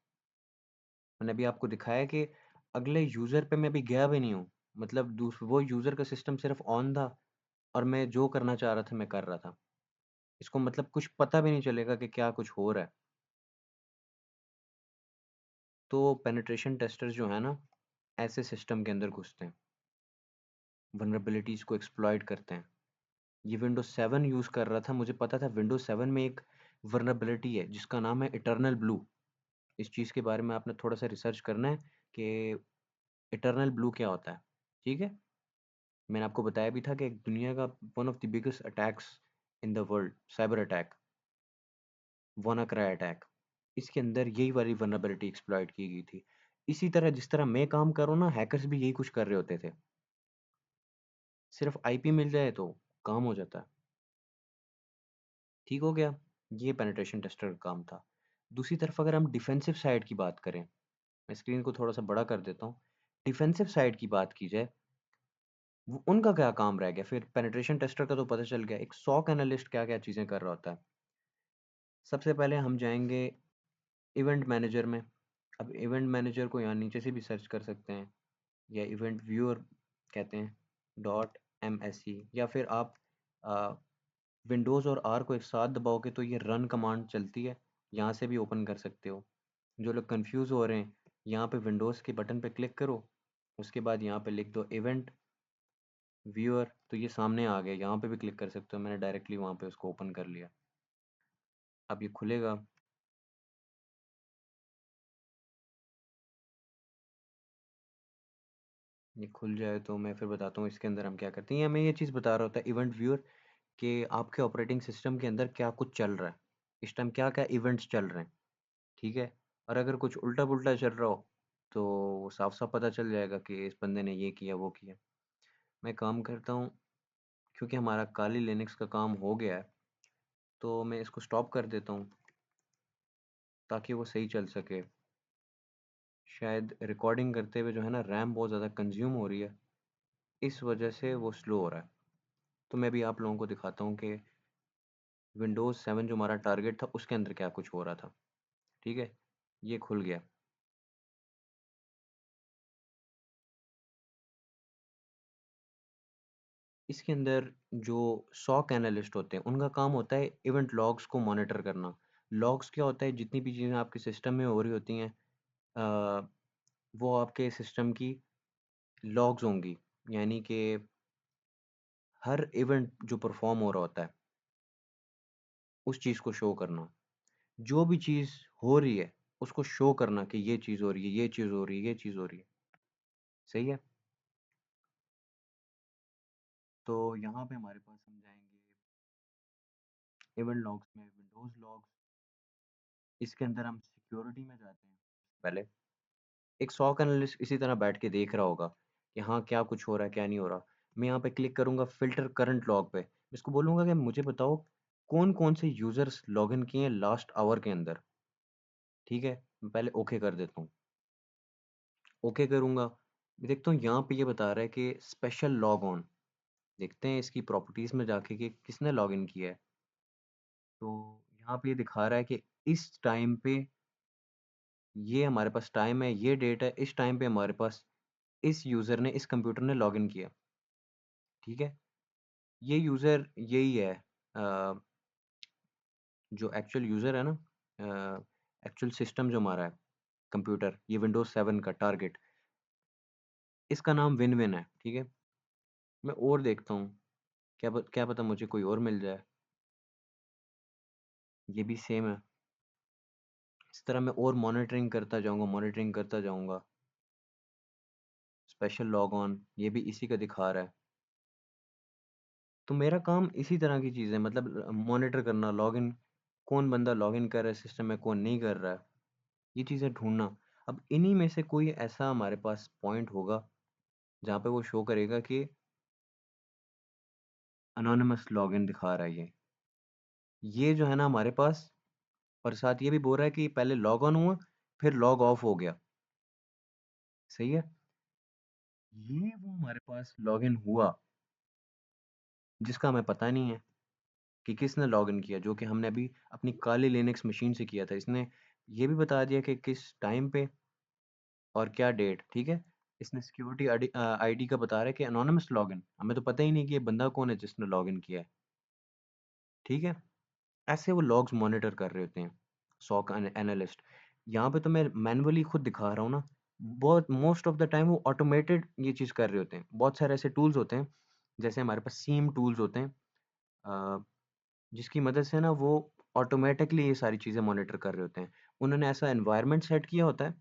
मैंने अभी आपको दिखाया कि अगले यूज़र पे मैं अभी गया भी नहीं हूँ, मतलब वो यूज़र का सिस्टम सिर्फ ऑन था और मैं जो करना चाह रहा था मैं कर रहा था। इसको मतलब कुछ पता भी नहीं चलेगा कि क्या कुछ हो रहा है। तो पेनिट्रेशन टेस्टर्स जो है ना, ऐसे सिस्टम के अंदर घुसते हैं, वल्नरेबिलिटीज़ को एक्सप्लॉइट करते हैं। ये विंडोज़ 7 यूज़ कर रहा था, मुझे पता था विंडोज़ 7 में एक वल्नरेबिलिटी है जिसका नाम है इटर्नल ब्लू। इस चीज़ के बारे में आपने थोड़ा सा रिसर्च करना है कि इटर्नल ब्लू क्या होता है, ठीक है? मैंने आपको बताया भी था कि एक दुनिया का one of the biggest attacks in the world, cyber attack, WannaCry attack, इसके अंदर यही वाली वल्नरेबिलिटी एक्सप्लॉइट की गई थी। इसी तरह जिस तरह मैं काम कर रहा हूँ ना, हैकर्स भी यही कुछ कर रहे होते थे। सिर्फ आईपी मिल जाए तो काम हो जाता है। ठीक हो गया? ये पेनिट्रेशन टेस्टर का काम था। दूसरी तरफ अगर हम डिफेंसिव साइड की बात करें, मैं स्क्रीन को थोड़ा सा बड़ा कर देता हूँ। डिफेंसिव साइड की बात की जाए, उनका क्या काम रह गया? फिर पेनिट्रेशन टेस्टर का तो पता चल गया, एक सॉक एनालिस्ट क्या क्या चीज़ें कर रहा होता है। सबसे पहले हम जाएंगे इवेंट मैनेजर में। अब इवेंट मैनेजर को यहाँ नीचे से भी सर्च कर सकते हैं, या इवेंट व्यूअर कहते हैं, डॉट एम एस सी, या फिर आप विंडोज़ और आर को एक साथ दबाओगे तो ये रन कमांड चलती है, यहाँ से भी ओपन कर सकते हो। जो लोग कंफ्यूज हो रहे हैं, यहाँ पे विंडोज़ के बटन पे क्लिक करो, उसके बाद यहाँ पे लिख दो इवेंट व्यूअर, तो ये सामने आ गया। यहाँ पे भी क्लिक कर सकते हो, मैंने डायरेक्टली वहाँ पे उसको ओपन कर लिया। अब ये खुलेगा। ये खुल जाए तो मैं फिर बताता हूँ इसके अंदर हम क्या करते हैं। ये हमें ये चीज़ बता रहा होता है इवेंट व्यूअर कि आपके ऑपरेटिंग सिस्टम के अंदर क्या कुछ चल रहा है, इस टाइम क्या क्या इवेंट्स चल रहे हैं, ठीक है? और अगर कुछ उल्टा पुल्टा चल रहा हो तो वो साफ-साफ पता चल जाएगा कि इस बंदे ने ये किया, वो किया। मैं काम करता हूँ, क्योंकि हमारा काली लिनक्स का काम हो गया है, तो मैं इसको स्टॉप कर देता हूँ ताकि वो सही चल सके। शायद रिकॉर्डिंग करते हुए जो है ना रैम बहुत ज़्यादा कंज़्यूम हो रही है, इस वजह से वो स्लो हो रहा है। तो मैं भी आप लोगों को दिखाता हूँ कि विंडोज़ 7 जो हमारा टारगेट था उसके अंदर क्या कुछ हो रहा था। ठीक है? ये खुल गया। इसके अंदर जो SOC एनालिस्ट होते हैं, उनका काम होता है इवेंट लॉग्स को मॉनिटर करना। लॉग्स क्या होता है, जितनी भी चीज़ें आपके सिस्टम में हो रही होती हैं, अ, वो आपके सिस्टम की लॉग्स होंगी। यानी कि हर इवेंट जो परफॉर्म हो रहा होता है, उस चीज़ को शो करना। जो भी चीज़ हो रही है, उसको शो करना कि ये चीज़ हो रही है, ये चीज़ हो रही है, ये चीज़ हो रही है। सही है? तो यहाँ पे हमारे पास हम जाएँगे इवेंट लॉग्स में, विंडोज़ लॉग्स। इसके अंदर हम सिक्योरिटी में जाते हैं पहले। एक SOC एनालिस्ट इसी तरह बैठ के देख रहा होगा कि हाँ, क्या कुछ हो रहा है, क्या नहीं हो रहा। मैं यहाँ पे क्लिक करूँगा फ़िल्टर करंट लॉग पे। इसको बोलूँगा कि मुझे बताओ कौन-कौन से यूज़र्स लॉगिन किए हैं लास्ट आवर के अंदर, ठीक है? मैं पहले ओके कर देता हूँ। ओके करूँगा, मैं देखता हूँ यहाँ पे ये बता रहा है कि स्पेशल लॉग ऑन। देखते हैं इसकी प्रॉपर्टीज़ में जाके कि किसने लॉगिन किया है। तो यहाँ पे ये दिखा रहा है कि इस टाइम पे ये हमारे पास टाइम है, ये डेट है, इस टाइम पे हमारे पास इस यूज़र ने, इस कंप्यूटर ने लॉगिन किया, ठीक है? ये यूज़र यही है, जो एक्चुअल यूज़र है ना, एक्चुअल सिस्टम जो हमारा है, कंप्यूटर, ये विंडोज़ 7 का टारगेट, इसका नाम विन-विन है, ठीक है? मैं और देखता हूँ, क्या पता मुझे कोई और मिल जाए, ये भी सेम है। इस तरह मैं और मॉनिटरिंग करता जाऊँगा। स्पेशल लॉग ऑन, ये भी इसी का दिखा रहा है। तो मेरा काम इसी तरह की चीज़ें, मतलब मॉनिटर करना, लॉगिन, कौन बंदा लॉगिन कर रहा है सिस्टम में, कौन नहीं कर रहा है, ये चीज़ें ढूँढना। अब इन्हीं में से कोई ऐसा हमारे पास पॉइंट होगा, जहाँ पे वो शो करेगा कि एनोनिमस लॉगिन दिखा रहा है ये। ये जो है ना हमारे पास, और साथ ये भी बोल रहा है कि पहले लॉग ऑन हुआ, फिर लॉग ऑफ हो गया। सही है? ये वो हमारे पास लॉगिन हुआ, जिसका हमें पता नहीं है कि किसने लॉगिन किया, जो कि हमने अभी अपनी काली लिनक्स मशीन से किया था। इसने ये भी बता दिया कि किस टाइम पे और क्या डेट, ठीक है? इसने सिक्योरिटी आईडी का बता रहा है कि एनोनिमस लॉगिन। हमें तो पता ही नहीं कि ये बंदा कौन है जिसने लॉगिन किया है, ठीक है? ऐसे वो लॉग्स मॉनिटर कर रहे होते हैं, सॉक एनालिस्ट। यहाँ पे तो मैं मैन्युअली खुद दिखा रहा हूँ ना, बहुत मोस्ट ऑफ द टाइम वो ऑटोमेटेड ये चीज़ कर रहे होते हैं। बहुत सारे ऐसे टूल्स होते हैं, जैसे हमारे पास सीम टूल्स होते हैं, अ, जिसकी मदद से ना वो ऑटोमेटिकली ये सारी चीज़ें मॉनिटर कर रहे होते हैं। उन्होंने ऐसा एनवायरनमेंट सेट किया होता है,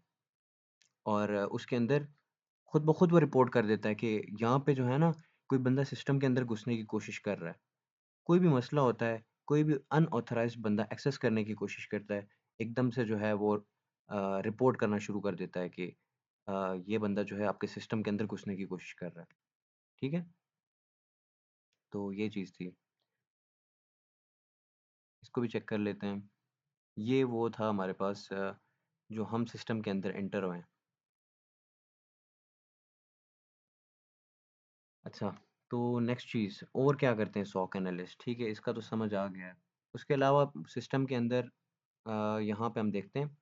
और उसके अंदर खुद ब खुद वो रिपोर्ट कर देता है कि यहाँ पे जो है ना, कोई बंदा सिस्टम के अंदर घुसने की कोशिश कर रहा है। कोई भी मसला होता है, कोई भी अनऑथराइज़्ड बंदा एक्सेस करने की कोशिश करता है, एकदम से जो है वो रिपोर्ट करना शुरू कर देता है कि ये बंदा जो है आपके सिस्टम के अंदर घुसने की कोशिश कर रहा है। ठीक है? तो ये चीज़ थी। इसको भी चेक कर लेते हैं। ये वो था हमारे पास, जो हम सिस्टम के अंदर एंटर हुए हैं। अच्छा, तो नेक्स्ट चीज़ और क्या करते हैं SOC एनालिस्ट, ठीक है? इसका तो समझ आ गया है। उसके अलावा सिस्टम के अंदर यहाँ पे हम देखते हैं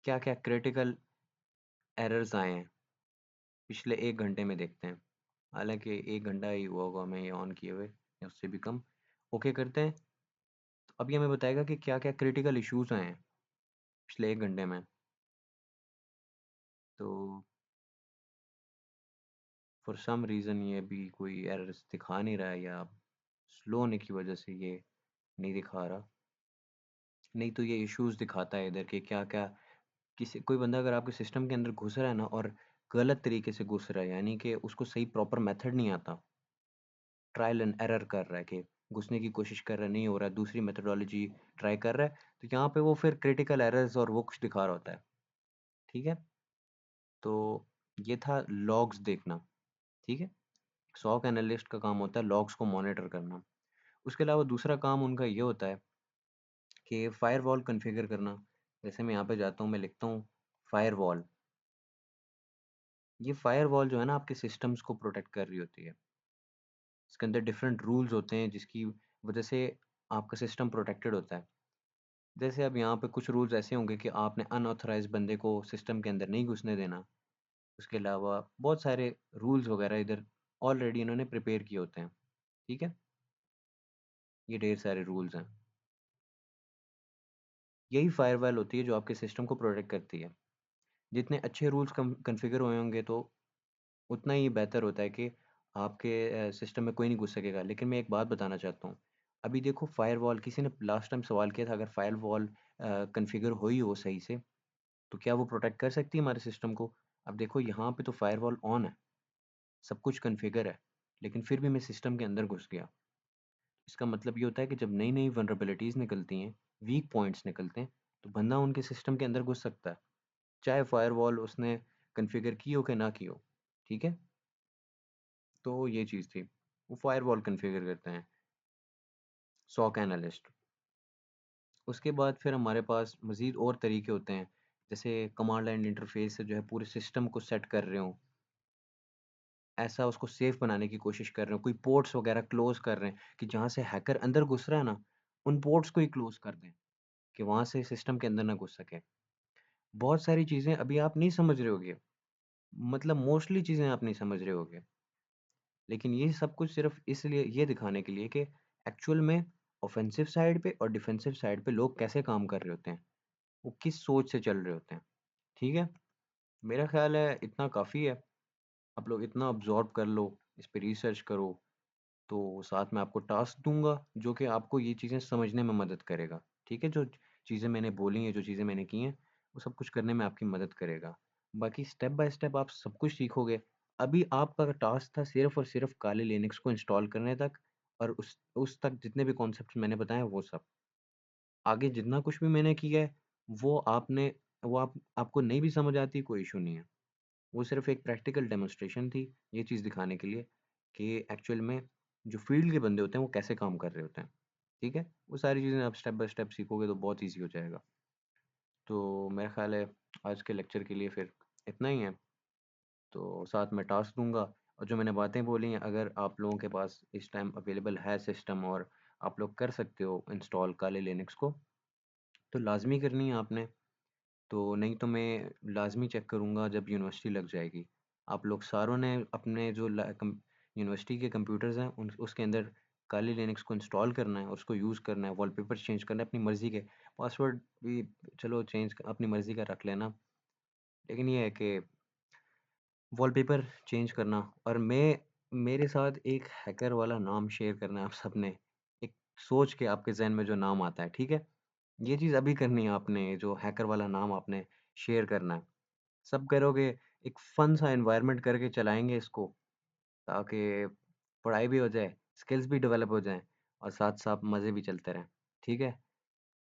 क्या-क्या क्रिटिकल एरर्स आए हैं, पिछले 1 घंटे में देखते हैं। हालाँकि 1 घंटा ही हुआ होगा हमें ये ऑन किए हुए, या उससे भी कम। ओके करते हैं। तो अब ये हमें बताएगा कि क्या-क्या क्रिटिकल इश्यूज़ आए हैं पिछले 1 घंटे में। तो फॉर सम रीज़न ये अभी कोई एरर्स दिखा नहीं रहा है, या स्लो होने की वजह से ये नहीं दिखा रहा। नहीं तो ये इश्यूज़ दिखाता है इधर कि क्या-क्या, किसी कोई बंदा अगर आपके सिस्टम के अंदर घुस रहा है ना, और गलत तरीके से घुस रहा है, यानी कि उसको सही प्रॉपर मेथड नहीं आता, ट्रायल एंड एरर कर रहा है कि घुसने की कोशिश कर रहा है, नहीं हो रहा है, दूसरी मेथोडोलॉजी ट्राई कर रहा है, तो यहाँ पे वो फिर क्रिटिकल एरर्स और वो कुछ दिखा रहा होता है। ठीक है? तो ये था लॉग्स देखना, ठीक है? सॉक एनालिस्ट का काम होता है लॉग्स को मॉनिटर करना। उसके अलावा दूसरा काम उनका ये होता है कि फायरवॉल कॉन्फ़िगर करना। जैसे मैं यहाँ पे जाता हूँ, मैं लिखता हूँ फायरवॉल। ये फायरवॉल जो है ना आपके सिस्टम्स को प्रोटेक्ट कर रही होती है। इसके अंदर डिफरेंट रूल्स होते हैं जिसकी वजह से आपका सिस्टम प्रोटेक्टेड होता है। जैसे अब यहाँ पे कुछ रूल्स ऐसे होंगे कि आपने अनऑथराइज़्ड बंदे को सिस्टम के अंदर नहीं घुसने देना। उसके अलावा बहुत सारे रूल्स वगैरह इधर ऑलरेडी इन्होंने प्रिपेयर किए होते हैं, ठीक है? ये ढेर सारे रूल्स हैं। यही फायरवॉल होती है जो आपके सिस्टम को प्रोटेक्ट करती है। जितने अच्छे रूल्स कॉन्फ़िगर हुए होंगे तो उतना ही बेहतर होता है कि आपके सिस्टम में कोई नहीं घुस सकेगा। लेकिन मैं एक बात बताना चाहता हूँ, अभी देखो फायरवॉल किसी ने लास्ट टाइम सवाल किया था अगर फायरवॉल कॉन्फ़िगर हुई हो सही से, तो क्या वो प्रोटेक्ट कर सकती है हमारे सिस्टम को? अब देखो यहाँ पे तो फायरवॉल ऑन है, सब कुछ कॉन्फ़िगर है, लेकिन फिर भी मैं सिस्टम के अंदर घुस गया। इसका मतलब ये होता है कि जब नई-नई वल्नरेबिलिटीज़ निकलती हैं, वीक पॉइंट्स निकलते हैं, तो बंदा उनके सिस्टम के अंदर घुस सकता है, चाहे फायरवॉल उसने कॉन्फ़िगर की हो कि ना की हो, ठीक है? तो ये चीज़ थी। वो फायरवॉल कॉन्फ़िगर करते हैं, सॉक एनालिस्ट। उसके बाद फिर हमारे पास मज़ीद और तरीके होते हैं, जैसे कमांड लाइन इंटरफ़ेस से जो है पूरे सिस्टम को सेट कर रहे हों, ऐसा उसको सेफ़ बनाने की कोशिश कर रहे हो, कोई पोर्ट्स वगैरह क्लोज़ कर रहे हैं कि जहाँ से हैकर अंदर घुस रहा है ना, उन पोर्ट्स को ही क्लोज़ कर दें, कि वहाँ से सिस्टम के अंदर ना घुस सके। बहुत सारी चीज़ें अभी आप नहीं समझ रहे होगे, मतलब मोस्टली चीज़ें आप नहीं समझ रहे होगे। लेकिन ये सब कुछ सिर्फ़ इसलिए ये दिखाने के लिए कि एक्चुअल में ऑफ़ेंसिव साइड पे और डिफेंसिव साइड पे लोग कैसे काम कर रहे होते हैं, वो किस सोच से चल रहे होते हैं, ठीक है? मेरा ख़्याल है इतना काफ़ी है, आप लोग इतना अब्ज़ॉर्ब कर लो, इस पे रिसर्च करो, तो साथ में आपको टास्क दूँगा जो कि आपको ये चीज़ें समझने में मदद करेगा, ठीक है? जो चीज़ें मैंने बोली हैं, जो चीज़ें मैंने की हैं, वो सब कुछ करने में आपकी मदद करेगा। बाकी स्टेप बाय स्टेप आप सब कुछ सीखोगे। अभी आपका टास्क था सिर्फ़ और सिर्फ़ काले लिनक्स को इंस्टॉल करने तक और उस तक जितने भी कॉन्सेप्ट्स मैंने बताए वो सब। आगे जितना कुछ भी मैंने किया है, वो आपको नहीं भी समझ आती कोई इश्यू नहीं है। वो सिर्फ़ एक प्रैक्टिकल डेमोंस्ट्रेशन थी, ये चीज़ दिखाने के लिए कि एक्चुअल में जो फ़ील्ड के बंदे होते हैं, वो कैसे काम कर रहे होते हैं, ठीक है? वो सारी चीज़ें आप स्टेप बाय स्टेप सीखोगे तो बहुत ईज़ी हो जाएगा। तो मेरा ख़्याल है आज के लेक्चर के लिए फिर इतना ही है, तो साथ में टास्क दूँगा और जो मैंने बातें बोली हैं अगर आप लोगों के पास इस टाइम अवेलेबल है सिस्टम और आप लोग कर सकते हो इंस्टॉल काले लिनक्स को, तो लाज़मी करनी है आपने। तो नहीं तो मैं लाज़मी चेक करूँगा जब यूनिवर्सिटी लग जाएगी। आप लोग सारों ने अपने जो यूनिवर्सिटी के कंप्यूटर्स हैं उन उसके अंदर काली लिनक्स को इंस्टॉल करना है और उसको यूज़ करना है, वॉलपेपर चेंज करना है अपनी मर्ज़ी के। पासवर्ड भी चलो चेंज अपनी मर्ज़ी का रख लेना। लेकिन ये है कि वॉलपेपर चेंज करना और मेरे साथ एक हैकर वाला नाम शेयर करना है आप सबने। एक सोच के आपके ज़हन में जो नाम आता है, ठीक है? ये चीज़ अभी करनी है आपने, जो हैकर वाला नाम आपने शेयर करना है। सब करोगे, एक फ़न सा एनवायरनमेंट करके चलाएँगे इसको, ताकि पढ़ाई भी हो जाए, स्किल्स भी डेवलप हो जाएँ और साथ-साथ मज़े भी चलते रहें। ठीक है?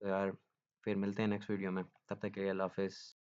तो यार, फिर मिलते हैं नेक्स्ट वीडियो में, तब तक के लिए अल्लाह हाफ़िज़।